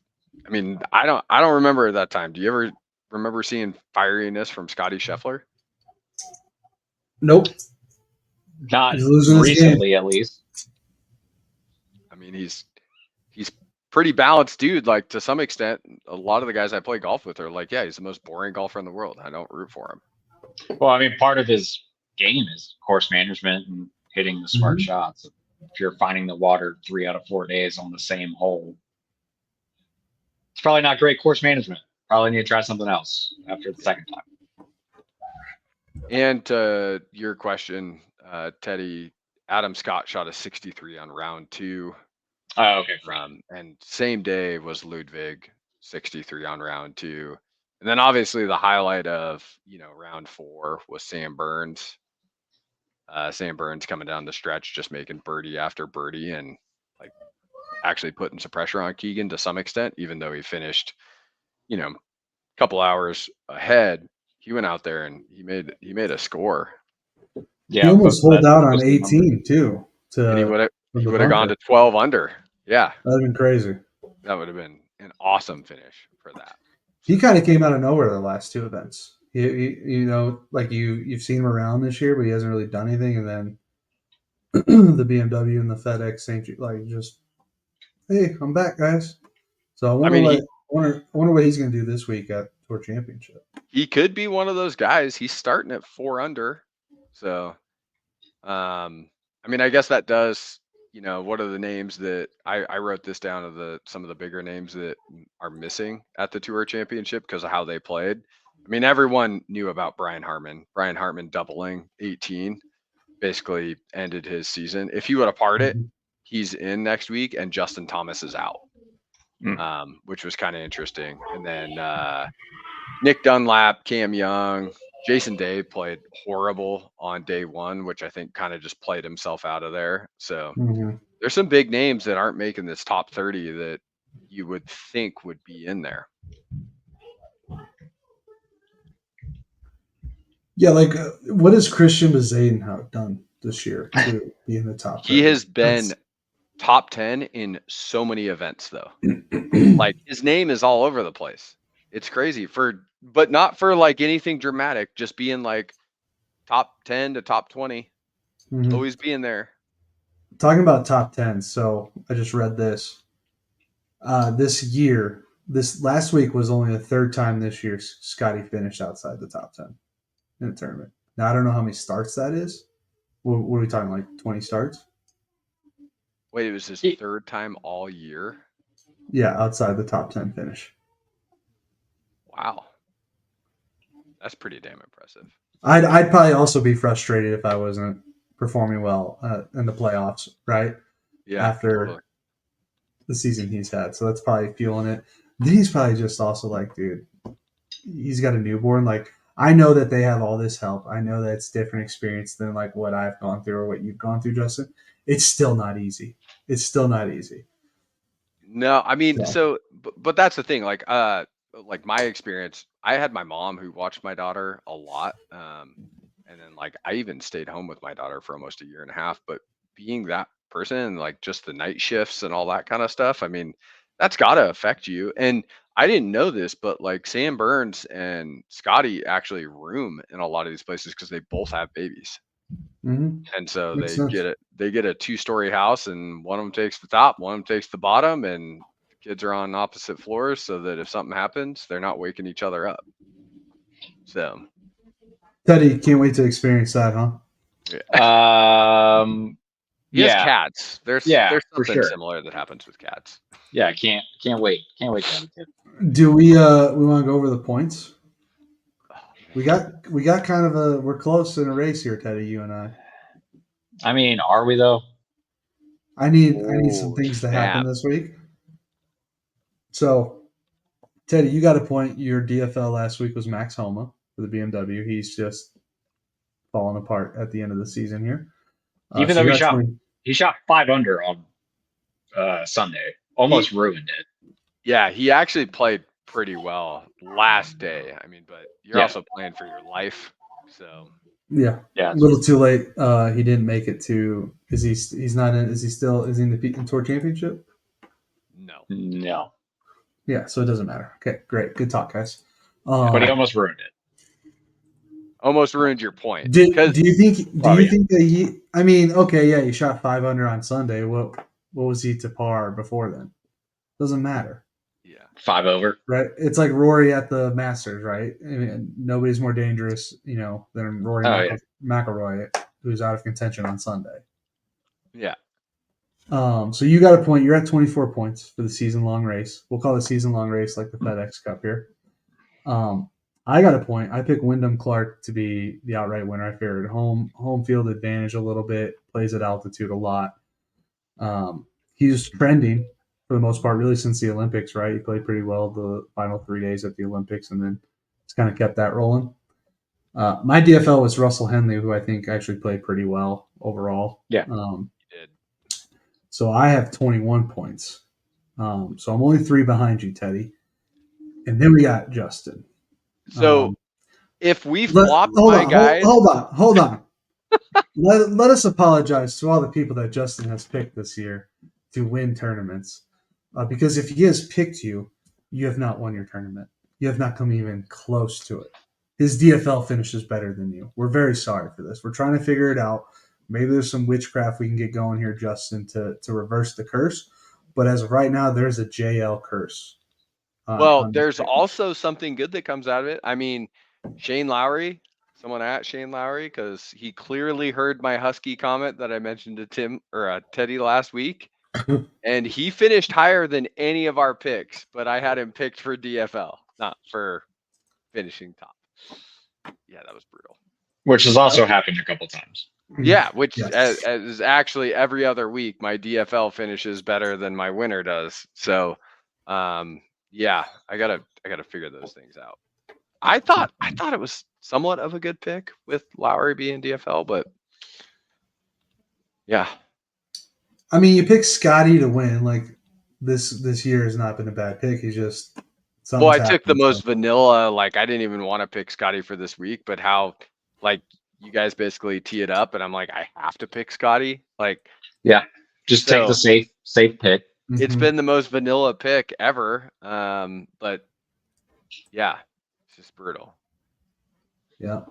I mean, I don't remember at that time. Do you ever remember seeing fieriness from Scotty Scheffler? Nope. Not recently, at least. I mean, he's pretty balanced dude. Like, to some extent, a lot of the guys I play golf with are like, yeah, he's the most boring golfer in the world. I don't root for him. Well, I mean, part of his game is course management and hitting the smart shots. If you're finding the water 3 out of 4 days on the same hole, it's probably not great course management. Probably need to try something else after the second time. And to your question, Teddy, Adam Scott shot a 63 on round 2. Oh, okay. And same day was Ludwig, 63 on round 2. And then obviously the highlight of, round 4 was Sam Burns. Sam Burns coming down the stretch, just making birdie after birdie and like actually putting some pressure on Keegan to some extent, even though he finished, a couple hours ahead. He went out there and he made a score. Yeah, he almost pulled out on 18 too. And he would have gone to 12 under. Yeah, that'd have been crazy. That would have been an awesome finish for that. He kind of came out of nowhere the last 2 events. Like you've seen him around this year, but he hasn't really done anything. And then the BMW and the FedEx St. Like just, hey, I'm back, guys. So I wonder what he's going to do this week at Tour Championship. He could be one of those guys. He's starting at 4 under. So, I mean, I guess that does, what are the names that I wrote this down of some of the bigger names that are missing at the Tour Championship because of how they played. I mean, everyone knew about Brian Hartman. Brian Hartman doubling 18 basically ended his season. If he would have parred it, he's in next week, and Justin Thomas is out, which was kind of interesting. And then Nick Dunlap, Cam Young, Jason Day played horrible on day 1, which I think kind of just played himself out of there. So there's some big names that aren't making this top 30 that you would think would be in there. Yeah, like what has Christian Bezaden done this year to be in the top 30? He has been top 10 in so many events, though. Like, his name is all over the place. It's crazy but not for like anything dramatic, just being like top 10 to top 20, always being there. Talking about top 10. So I just read this. This last week was only the 3rd time this year Scotty finished outside the top 10 in a tournament. Now I don't know how many starts that is. What are we talking, like 20 starts? Wait, it was his third time all year? Yeah, outside the top 10 finish. Wow. That's pretty damn impressive. I'd probably also be frustrated if I wasn't performing well in the playoffs, right? Yeah. After Totally. the season he's had. So that's probably fueling it. Then he's probably just also like, dude, he's got a newborn. Like, I know that they have all this help. I know that it's different experience than like what I've gone through or what you've gone through, Justin. It's still not easy. It's still not easy. No, I mean, So, but that's the thing. Like my experience, I had my mom who watched my daughter a lot. And then like I even stayed home with my daughter for almost a year and a half. But being that person and like just the night shifts and all that kind of stuff, I mean, that's gotta affect you. And I didn't know this, but like Sam Burns and Scotty actually room in a lot of these places because they both have babies. And so makes they sense. get a 2-story house, and one of them takes the top, one of them takes the bottom, and the kids are on opposite floors so that if something happens, they're not waking each other up. So Teddy, can't wait to experience that, huh? he has Yeah, cats. There's for something sure. similar that happens with cats. Yeah, can't wait. Can't wait to have a kid. Do we want to go over the points? Oh, We got kind of we're close in a race here, Teddy, you and I. I mean, are we though? I need some oh things to happen snap! this week. So, Teddy, you got a point. Your DFL last week was Max Homa for the BMW. He's just falling apart at the end of the season here. Even So though you're at 20. he shot 5 under on Sunday, almost ruined it. Yeah, he actually played pretty well last day. I mean, but you're Yeah. also playing for your life, so Yeah, Yeah, a little too late. He didn't make it to. He's not in? Is he still? Is he in the Tour Championship? no, Yeah, so it doesn't matter. Okay, great, good talk, guys. but he almost ruined it. almost ruined your point. Do Because you think? Do Oh, you yeah. think that he? I mean, okay, yeah, he shot 5 under on Sunday. What was he to par before then? Doesn't matter, yeah, 5 over. right? It's like Rory at the Masters, right? I mean, nobody's more dangerous, than Rory Oh, yeah. McIlroy, who's out of contention on Sunday. yeah. So you got a point. You're at 24 points for the season long race. We'll call it season long race like the FedEx Cup here. I got a point. I picked Wyndham Clark to be the outright winner. I figured home field advantage a little bit, plays at altitude a lot. He's trending for the most part, really since the Olympics, right? He played pretty well the final 3 days at the Olympics, and then it's kind of kept that rolling. My DFL was Russell Henley, who I think actually played pretty well overall. Yeah. He did. So I have 21 points. So I'm only 3 behind you, Teddy. And then we got Justin. So if we flopped guys, hold on. let us apologize to all the people that Justin has picked this year to win tournaments. Because if he has picked you, you have not won your tournament. You have not come even close to it. His DFL finishes better than you. We're very sorry for this. We're trying to figure it out. Maybe there's some witchcraft we can get going here, Justin, to reverse the curse. But as of right now, there's a JL curse. well, there's also something good that comes out of it. I mean, Shane Lowry, someone at Shane Lowry, because he clearly heard my Husky comment that I mentioned to Tim or Teddy last week. And he finished higher than any of our picks, but I had him picked for DFL, not for finishing top. Yeah, that was brutal. Which has also happened a couple times. Yeah, which Yes. is actually every other week my DFL finishes better than my winner does. So, yeah, I gotta figure those things out. I thought it was somewhat of a good pick with Lowry being DFL, but yeah. I mean, you pick Scotty to win. Like this year has not been a bad pick. He's just Well, I took the happened, most so. vanilla. Like I didn't even want to pick Scotty for this week, but how like you guys basically tee it up, and I'm like, I have to pick Scotty. Like, Yeah, just take the safe pick. It's Mhm. been the most vanilla pick ever. But yeah, it's just brutal. Yeah.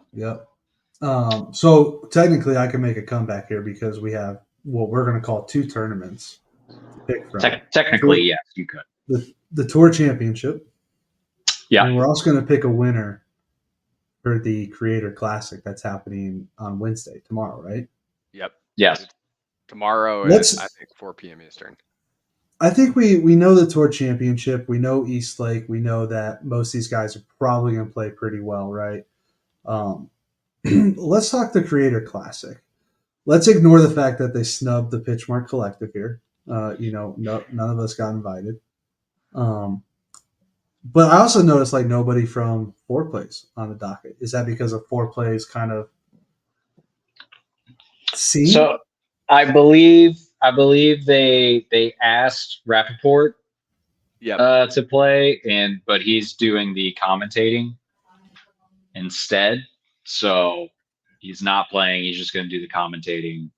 So technically, I can make a comeback here because we have what we're going to call 2 tournaments to pick from. Technically, yes, you could. The Tour Championship. Yeah. And we're also going to pick a winner for the Creator Classic that's happening on Wednesday, tomorrow, right? Yep. Yes. Tomorrow at, Let's- I think, 4 p.m. Eastern. I think we know the Tour Championship. We know Eastlake. We know that most of these guys are probably going to play pretty well, right? Let's talk the Creator Classic. Let's ignore the fact that they snubbed the Pitchmark Collective here. None of us got invited. But I also noticed like nobody from Four Plays on the docket. Is that because of Four Plays kind of scene? So I believe they asked Rappaport to play, but he's doing the commentating instead. So he's not playing. He's just going to do the commentating.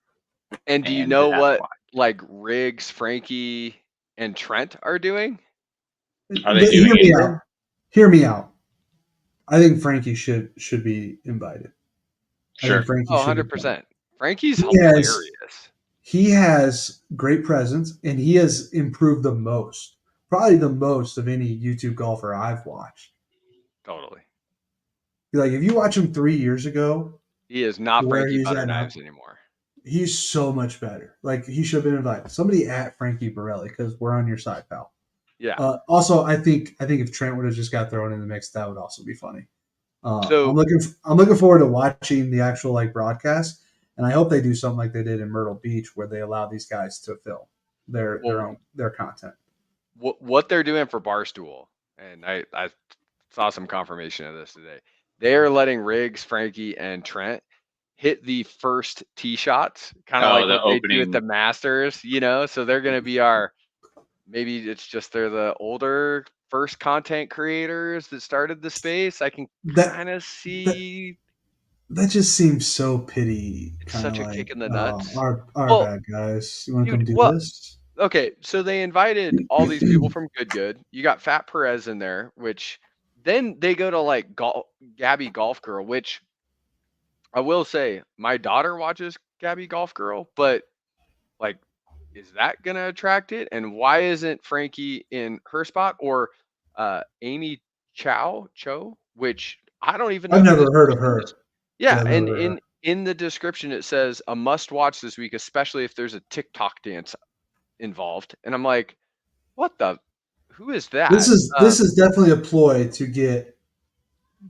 And do you know what like Riggs, Frankie, and Trent are doing? Are they doing anything? Hear me out. I think Frankie should be invited. Sure. I think Frankie 100%. Frankie's hilarious. He has great presence, and he has improved the most, probably the most of any YouTube golfer I've watched. Totally. Like if you watch him 3 years ago, he is not Frankie Butterknives anymore. He's so much better. Like he should have been invited. Somebody at Frankie Borelli because we're on your side, pal. Yeah. Also, I think if Trent would have just got thrown in the mix, that would also be funny. I'm looking forward to watching the actual like broadcast, and I hope they do something like they did in Myrtle Beach, where they allow these guys to film their content. What they're doing for Barstool, and I saw some confirmation of this today. They are letting Riggs, Frankie, and Trent hit the first tee shots, kind of like what they do at the Masters, So they're going to be maybe it's just they're the older first content creators that started the space. I can kind of see. That just seems so pity. It's such a kick in the nuts. Our bad guys. You want to come do this? Okay, so they invited all these people from Good. You got Fat Perez in there, which then they go to like Gabby Golf Girl, which I will say my daughter watches Gabby Golf Girl, but like, is that gonna attract it? And why isn't Frankie in her spot or Amy Cho, which I don't even know. I've never heard of her. Yeah, and in the description it says a must watch this week, especially if there's a TikTok dance involved. And I'm like, who is that? This is definitely a ploy to get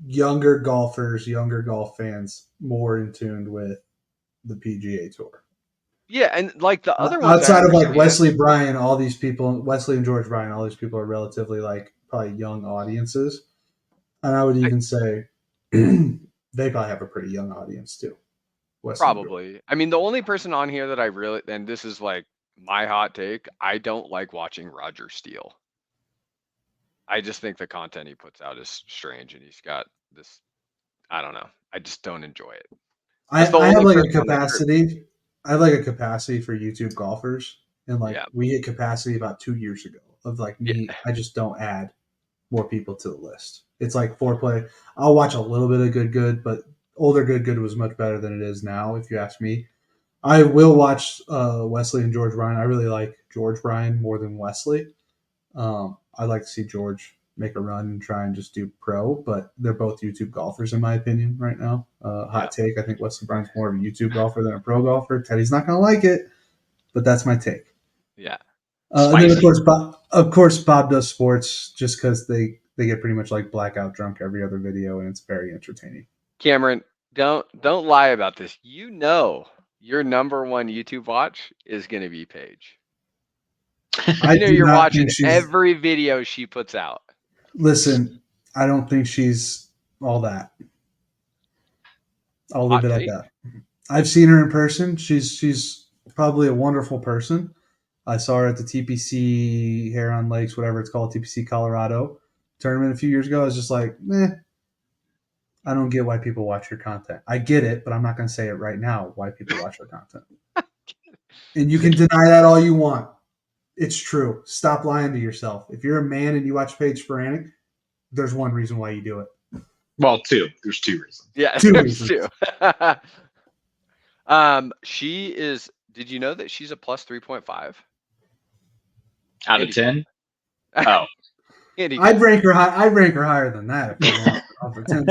younger golfers, younger golf fans more in tune with the PGA Tour. Yeah, and like the other ones outside of like Wesley Bryan, all these people, Wesley and George Bryan, all these people are relatively like probably young audiences, and I would even say they probably have a pretty young audience too. Wesley probably. I mean, the only person on here that I really, and this is like my hot take, I don't like watching Roger Steele. I just think the content he puts out is strange, and he's got this. I don't know. I just don't enjoy it. I have like a capacity. I have like a capacity for YouTube golfers, and like we hit capacity about 2 years ago of like me. I just don't add more people to the list. It's like foreplay. I'll watch a little bit of good, but older good was much better than it is now. If you ask me, I will watch Wesley and George Bryan. I really like George Bryan more than Wesley. I'd like to see George make a run and try and just do pro, but they're both YouTube golfers in my opinion right now. Hot take. I think Wesley Bryan's more of a YouTube golfer than a pro golfer. Teddy's not going to like it, but that's my take. Yeah. And then of course, Bob does sports just because they get pretty much like blackout drunk every other video, and it's very entertaining. Cameron, don't lie about this. Your number one YouTube watch is going to be Paige. I know you're watching every video she puts out. Listen, I don't think she's all that. I'll leave it at that. I've seen her in person. She's probably a wonderful person. I saw her at the TPC Hair on Lakes, whatever it's called, TPC Colorado tournament a few years ago. I was just like, I don't get why people watch your content. I get it, but I'm not going to say it right now why people watch your content. And you can deny that all you want. It's true. Stop lying to yourself. If you're a man and you watch Paige Sporanic, there's one reason why you do it. Well, two. There's 2 reasons. Yeah, there's 2. She is. Did you know that she's a plus 3.5 out of 10? Oh, I'd rank her higher than that if I want for 10.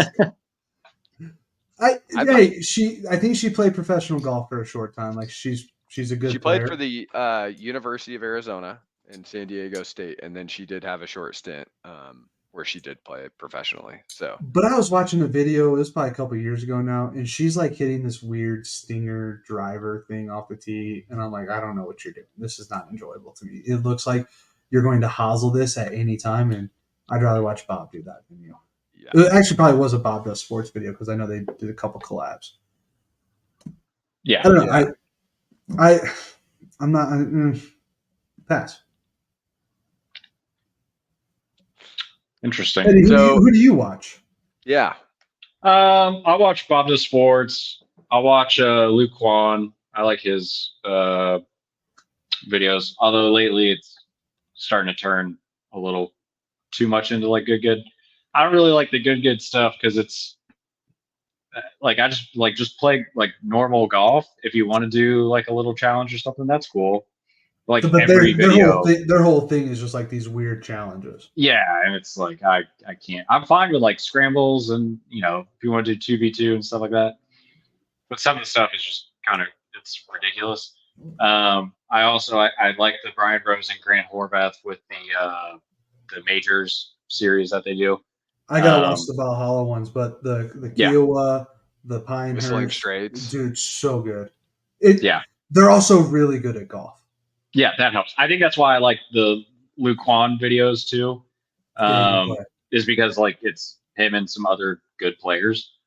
I think she played professional golf for a short time. Like she's a good She player. played for the University of Arizona and San Diego State, and then she did have a short stint where she did play professionally. So, But I was watching a video. It was probably a couple years ago now, and she's like hitting this weird stinger driver thing off the tee, and I'm like, I don't know what you're doing. This is not enjoyable to me. It looks like you're going to hosel this at any time, and I'd rather watch Bob do that than you. yeah. It actually probably was a Bob Does Sports video because I know they did a couple collabs. Yeah. I don't know. I'm not pass. Interesting. Eddie, who do you watch? Yeah. I watch Bob the Sports. I watch Luke Kwan. I like his videos. Although lately it's starting to turn a little too much into like good. I don't really like the good stuff because it's like I just play like normal golf. If you want to do like a little challenge or something, that's cool. Like But every video, their whole thing is just like these weird challenges. yeah, and it's like I can't. I'm fine with like scrambles and if you want to do 2v2 and stuff like that. But some of the stuff is just kind of it's ridiculous. I also I like the Brian Rose and Grant Horvath with the majors series that they do. I gotta watch the Valhalla ones, but the Kiowa, the Whistling Pinehurst, Straits, dude, so good. They're also really good at golf. Yeah, that helps. I think that's why I like the Luke Kwan videos too. Is because like it's him and some other good players.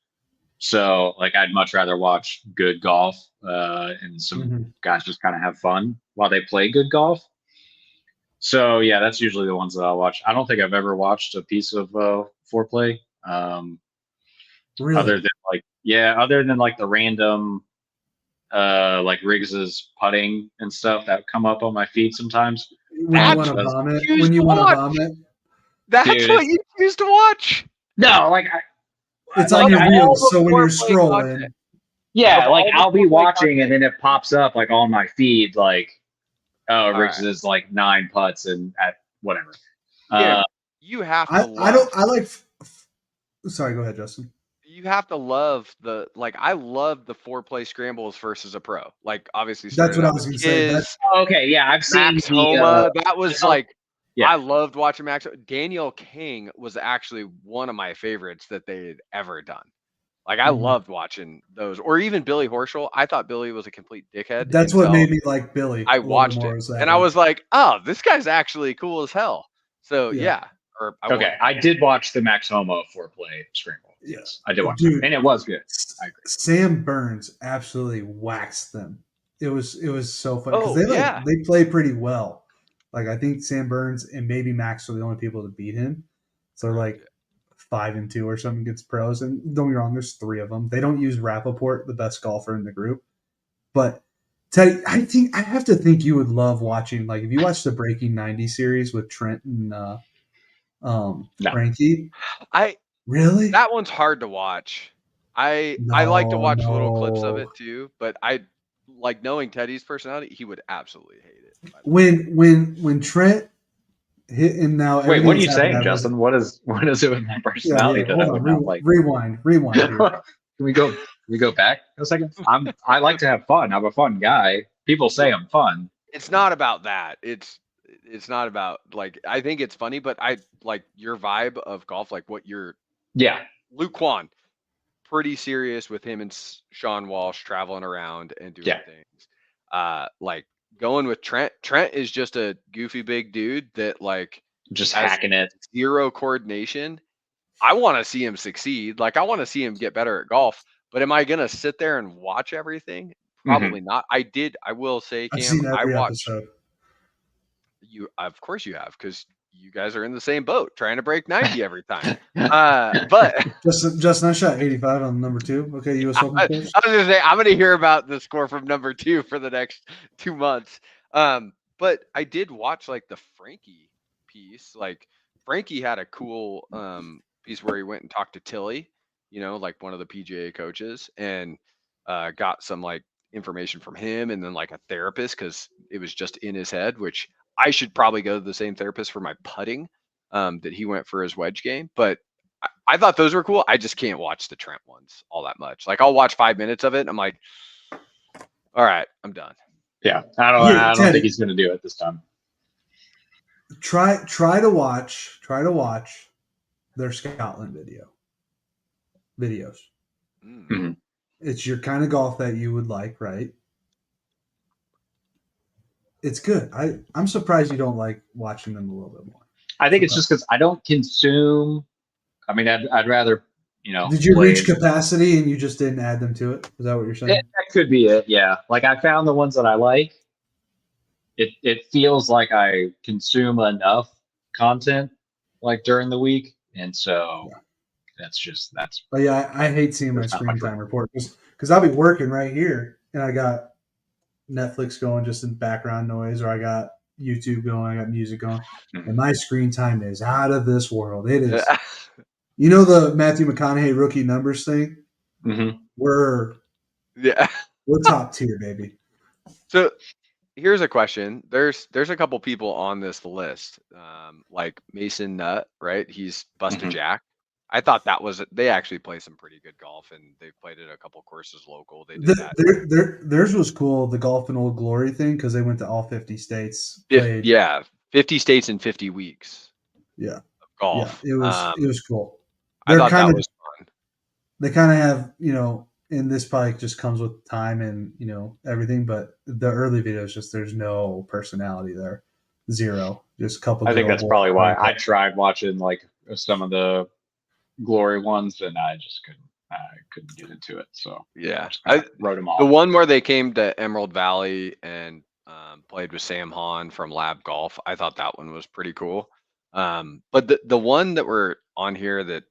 So like I'd much rather watch good golf and some guys just kind of have fun while they play good golf. So yeah, that's usually the ones that I'll watch. I don't think I've ever watched a piece of foreplay. Really? Other than like the random like Riggs's putting and stuff that come up on my feed sometimes. When you want to vomit. That's what you used to watch. No, like it's on your reels. So when you're scrolling, yeah, like I'll be watching and then it pops up like on my feed, like, oh, Riggs is like 9 putts and at whatever. You have to. I like. Sorry, go ahead, Justin. You have to love I love the foreplay scrambles versus a pro. Like obviously, that's what I was going to say. Okay, yeah, I've seen Max Homa. That was like. Yeah. I loved watching Max. Daniel King was actually one of my favorites that they had ever done. Like I loved watching those, or even Billy Horschel. I thought Billy was a complete dickhead. That's what made me like Billy. I watched it, and I was like, "Oh, this guy's actually cool as hell." So yeah. I did watch the Max Homa foreplay scramble. Yes, I did watch it, and it was good. I agree. Sam Burns absolutely waxed them. It was so fun because they play pretty well. Like I think Sam Burns and maybe Max are the only people to beat him. So like 5-2 or something against pros. And don't get me wrong, there's 3 of them. They don't use Rappaport, the best golfer in the group. But Teddy, I have to think you would love watching, like if you watch the Breaking 90 series with Trent and Frankie. Really? That one's hard to watch. I like to watch little clips of it too, but I like knowing Teddy's personality, he would absolutely hate it. When Trent hit and now wait, what are you saying, Justin? What is it with my personality that I would not like? Rewind. Here. Can we go back a second? I like to have fun. I'm a fun guy. People say I'm fun. It's not about that. It's not about like I think it's funny, but I like your vibe of golf, like what you're. Yeah. Luke Kwan, pretty serious with him and Sean Walsh traveling around and doing things. Like going with Trent. Trent is just a goofy big dude that like just hacking it. Zero coordination. I want to see him succeed. Like I want to see him get better at golf. But am I gonna sit there and watch everything? Probably not. I will say, Cam, I've seen every I watched. episode. Of course you have, because you guys are in the same boat, trying to break 90 every time. But Justin, I shot 85 on number 2. Okay, U.S. Open course. I was gonna say I'm gonna hear about the score from number 2 for the next 2 months. But I did watch like the Frankie piece. Like Frankie had a cool piece where he went and talked to Tilly, like one of the PGA coaches, and got some like information from him, and then like a therapist because it was just in his head, which I should probably go to the same therapist for my putting that he went for his wedge game. But I thought those were cool. I just can't watch the Trent ones all that much. Like I'll watch 5 minutes of it and I'm like, all right, I'm done. Yeah, Here, I don't Teddy. think he's going to do it this time. Try to watch their Scotland videos. Mm-hmm. It's your kind of golf that you would like, right? It's good. I'm surprised you don't like watching them a little bit more. I think it's just because I don't consume. I mean, I'd rather, Did you play. reach capacity and you just didn't add them to it? Is that what you're saying? That could be it. Yeah. Like I found the ones that I like. It feels like I consume enough content like during the week. And so that's. But yeah, I hate seeing my That's not screen much time report because I'll be working right here and I got Netflix going just in background noise, or I got YouTube going, I got music going, and my screen time is out of this world. It is. You know the Matthew McConaughey rookie numbers thing? Mm-hmm. We're top tier, baby. So here's a question. There's a couple people on this list, like Mason Nutt, right? He's busted Jack. I thought they actually play some pretty good golf, and they've played at a couple courses local. They did that. Theirs was cool, the Golf and Old Glory thing, because they went to all 50 states. Played. 50 states in 50 weeks. Yeah, golf. Yeah, it was cool. I thought that was fun. They kind of have, and this probably just comes with time and everything, but the early videos there's no personality there, zero, just a couple. I think that's probably why I tried watching like some of the Glory ones, and I just couldn't get into it. So yeah, I wrote them off. The one where they came to Emerald Valley and played with Sam Hahn from Lab Golf, I thought that one was pretty cool. But the one that we're on here that,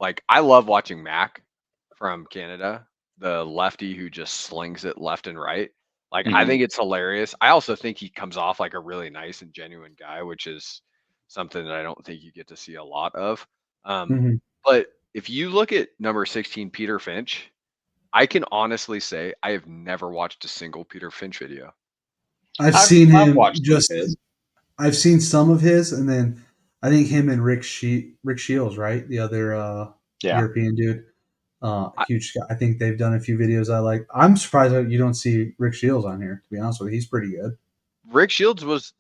like, I love watching Mac from Canada, the lefty who just slings it left and right. Like, I think it's hilarious. I also think he comes off like a really nice and genuine guy, which is something that I don't think you get to see a lot of. But if you look at number 16, Peter Finch, I can honestly say I have never watched a single Peter Finch video. I've seen him I've seen some of his, and then I think him and Rick Shields, right? The other European dude. Huge guy. I think they've done a few videos I like. I'm surprised that you don't see Rick Shields on here, to be honest with you. He's pretty good. Rick Shields was,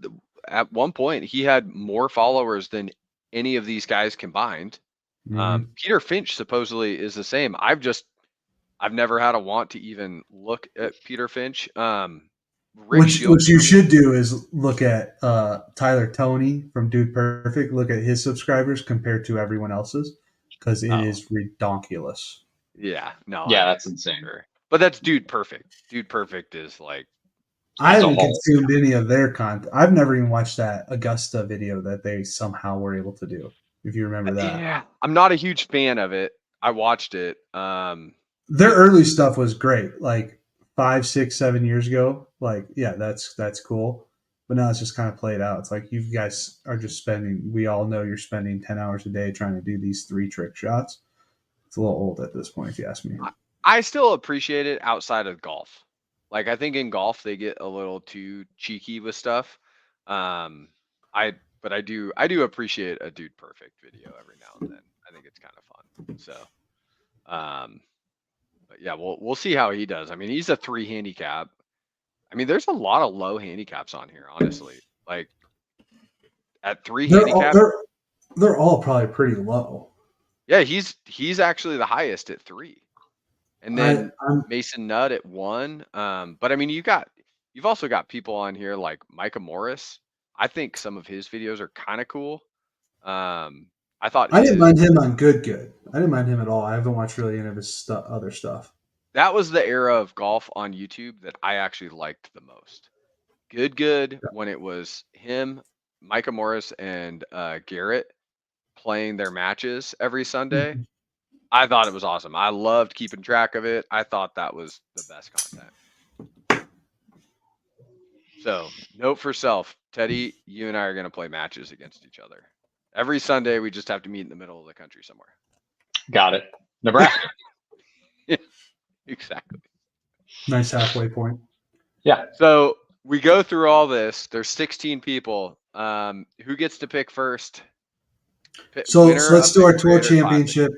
at one point, he had more followers than any of these guys combined. Peter Finch supposedly is the same. I've never had a want to even look at Peter Finch. What you should do is look at Tyler Toney from Dude Perfect. Look at his subscribers compared to everyone else's, because it is redonkulous. Yeah, no. Yeah, that's insane. Sure. But that's Dude Perfect. Dude Perfect is like. I haven't consumed any of their content. I've never even watched that Augusta video that they somehow were able to do. If you remember that. Yeah, I'm not a huge fan of it. I watched it. Their early stuff was great, like 5, 6, 7 years ago. Like, yeah, that's cool. But now it's just kind of played out. It's like you guys are just we all know you're spending 10 hours a day trying to do these 3 trick shots. It's a little old at this point, if you ask me. I still appreciate it outside of golf. Like, I think in golf they get a little too cheeky with stuff. But I do appreciate a Dude Perfect video every now and then. I think it's kind of fun. So, but yeah, we'll see how he does. I mean, he's a 3 handicap. I mean, there's a lot of low handicaps on here, honestly. Like at 3 handicap, they're all probably pretty low. Yeah, he's actually the highest at 3. And then Mason Nutt at 1. But I mean, you've also got people on here like Micah Morris. I think some of his videos are kind of cool. I didn't mind him on Good. I didn't mind him at all. I haven't watched really any of his other stuff. That was the era of golf on YouTube that I actually liked the most. Good, when it was him, Micah Morris, and Garrett playing their matches every Sunday. I thought it was awesome. I loved keeping track of it. I thought that was the best content. So, note for self, Teddy, you and I are going to play matches against each other. Every Sunday, we just have to meet in the middle of the country somewhere. Got it. Nebraska. Yeah, exactly. Nice halfway point. Yeah. So, we go through all this. There's 16 people. Who gets to pick first? So Winner let's of do the our tour Creator Classic. championship.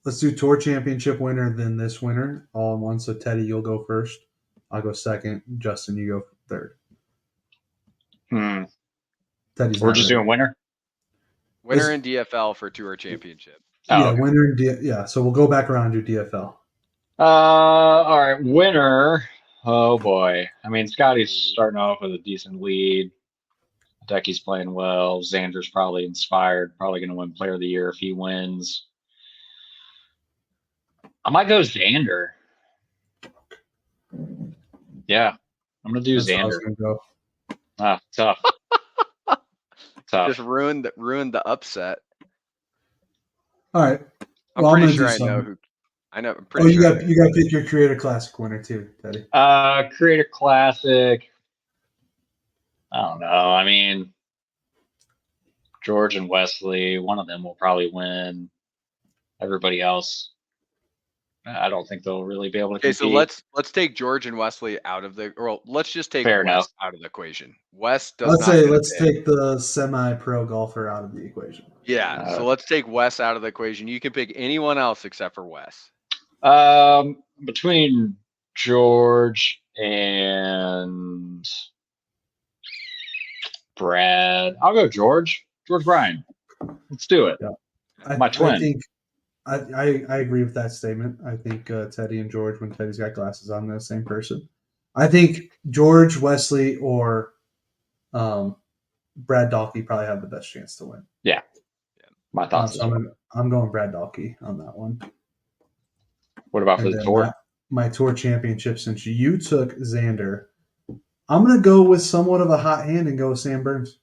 Let's do tour championship winner, then this winner, all in one. So Teddy, you'll go first. I'll go second. Justin, you go third. Teddy's We're not just ready. doing winner. Winner in DFL for Tour Championship. Oh, Yeah, okay. winner. Yeah, so we'll go back around and do DFL. All right, winner. Oh boy. I mean, Scotty's starting off with a decent lead. Decky's playing well. Xander's probably inspired. Probably going to win Player of the Year if he wins. I might go Xander. Yeah, I'm going to do That's where I was Xander. gonna go. Ah, tough. Tough. Just ruined the upset. All right. I'm Well, I'm pretty gonna sure do I know something. who. I'm Oh, pretty you sure. got to pick your Creator Classic winner too, Teddy. Create a classic. I don't know. I mean, George and Wesley, one of them will probably win. Everybody else, I don't think they'll really be able to Okay, compete. so let's take George and Wesley out of the. Or let's just take Fair Wes enough. out of the equation. Wes does Let's not. say get a let's pick. take the semi-pro golfer out of the equation. Yeah, so let's take Wes out of the equation. You can pick anyone else except for Wes. Between George and Brad, I'll go George. George Bryan. Let's do it. Yeah. My twin. I think I agree with that statement. I think Teddy and George, when Teddy's got glasses on, they're the same person. I think George, Wesley, or Brad Dahlke probably have the best chance to win. Yeah. My thoughts as well. I'm going Brad Dahlke on that one. What about for the tour? My tour championship, since you took Xander, I'm going to go with somewhat of a hot hand and go with Sam Burns.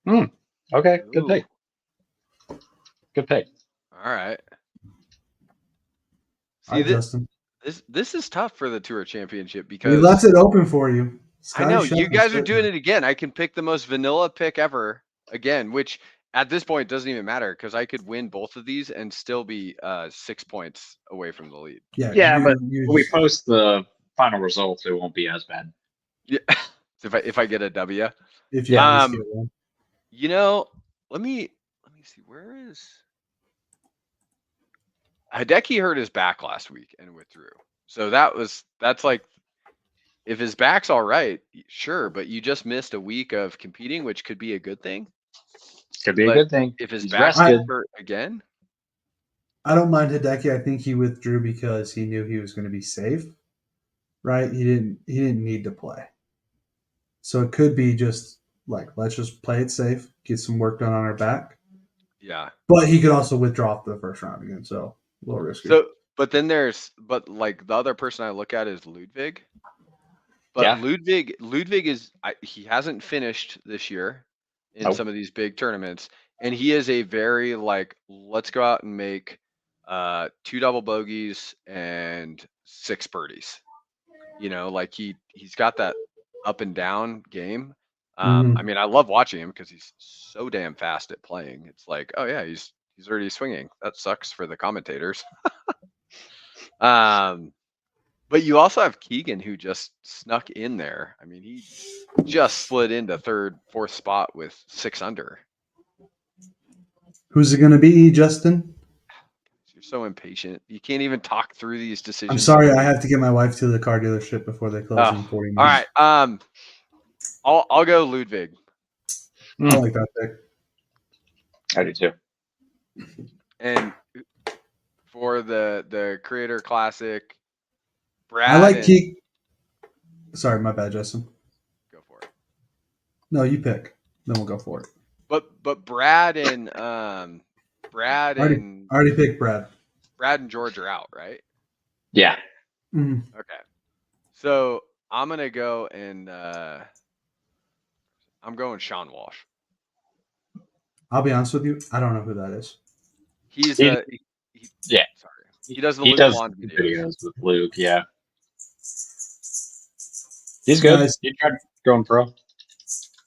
Okay, good pick. Good pick. All right. See, Justin. This is tough for the Tour Championship because we left it open for you. I know you guys are doing it again. I can pick the most vanilla pick ever again, which at this point doesn't even matter because I could win both of these and still be 6 points away from the lead. Yeah, but when we post the final results, it won't be as bad. Yeah, if I get a W. If you at least get one. You know, let me see. Where is Hideki hurt his back last week and withdrew. So that's like, if his back's all right, sure, but you just missed a week of competing, which could be a good thing. Could be a good thing. If his back's hurt again. I don't mind Hideki. I think he withdrew because he knew he was going to be safe. Right? He didn't need to play. So it could be just like, let's just play it safe, get some work done on our back. Yeah. But he could also withdraw for the first round again, so a little risky. So, but like the other person I look at is Ludwig. But yeah. Ludwig is he hasn't finished this year in some of these big tournaments, and he is a very like, let's go out and make 2 double bogeys and 6 birdies. You know, like he's got that up and down game. I mean, I love watching him because he's so damn fast at playing. It's like, oh yeah, he's already swinging. That sucks for the commentators. But you also have Keegan, who just snuck in there. I mean, he just slid into 3rd, 4th spot with 6 under. Who's it going to be, Justin? You're so impatient. You can't even talk through these decisions. I'm sorry, I have to get my wife to the car dealership before they close in 40 minutes. All right. I'll go Ludwig. I like that pick. I do too. And for the Creator Classic, Brad. I like Keeg. Sorry, my bad, Justin. Go for it. No, you pick. Then we'll go for it. But Brad and I already picked Brad. Brad and George are out, right? Yeah. Mm-hmm. Okay. So I'm gonna go and I'm going Sean Walsh. I'll be honest with you, I don't know who that is. He's yeah. Sorry, he does the Luke Blonde videos with Luke. Yeah. He's good. Guys, he tried going pro.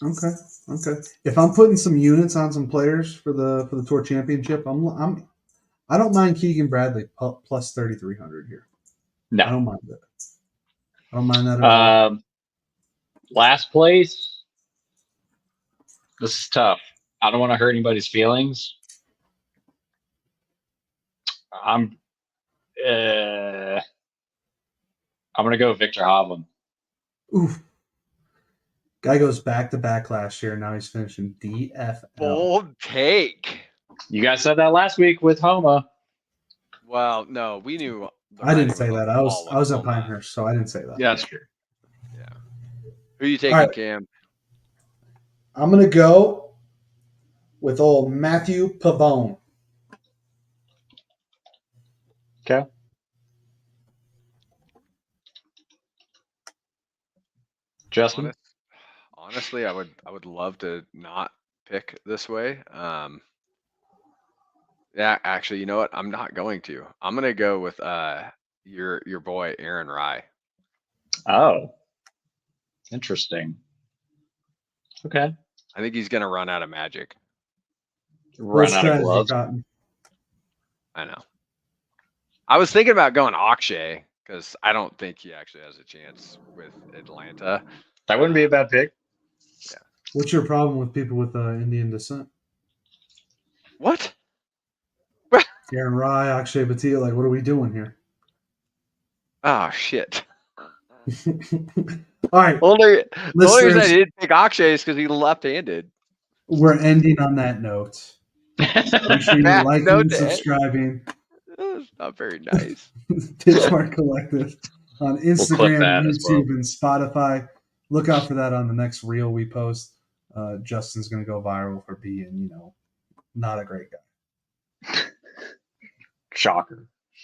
Okay. If I'm putting some units on some players for the tour championship, I don't mind Keegan Bradley plus 3,300 here. No, I don't mind that. I don't mind that at all. Last place. This is tough. I don't want to hurt anybody's feelings, I'm gonna go Victor Hovland. Oof. Guy goes back to back last year. Now he's finishing DFL. Bold take. You guys said that last week with Homa. Well, no, we knew. I didn't say that. I was at Pinehurst, so I didn't say that. Yeah, that's true. Yeah. Who are you taking, right. Cam? I'm gonna go with old Matthew Pavone. Okay. Justin? Honestly, I would love to not pick this way. Yeah, actually, you know what? I'm not going to. I'm gonna go with your boy Aaron Rye. Oh. Interesting. Okay. I think he's gonna run out of magic. Run out of gloves. I know. I was thinking about going Akshay because I don't think he actually has a chance with Atlanta. That wouldn't be a bad pick. Yeah. What's your problem with people with Indian descent? What? Aaron Rye, Akshay Bhatia, like, what are we doing here? Oh, shit. All right. The only reason I didn't pick Akshay is because he's left-handed. We're ending on that note. Make sure you're liking and subscribing. That's not very nice. Pitchmark Collective on Instagram, YouTube, and Spotify. Look out for that on the next reel we post. Justin's going to go viral for being, not a great guy. Shocker.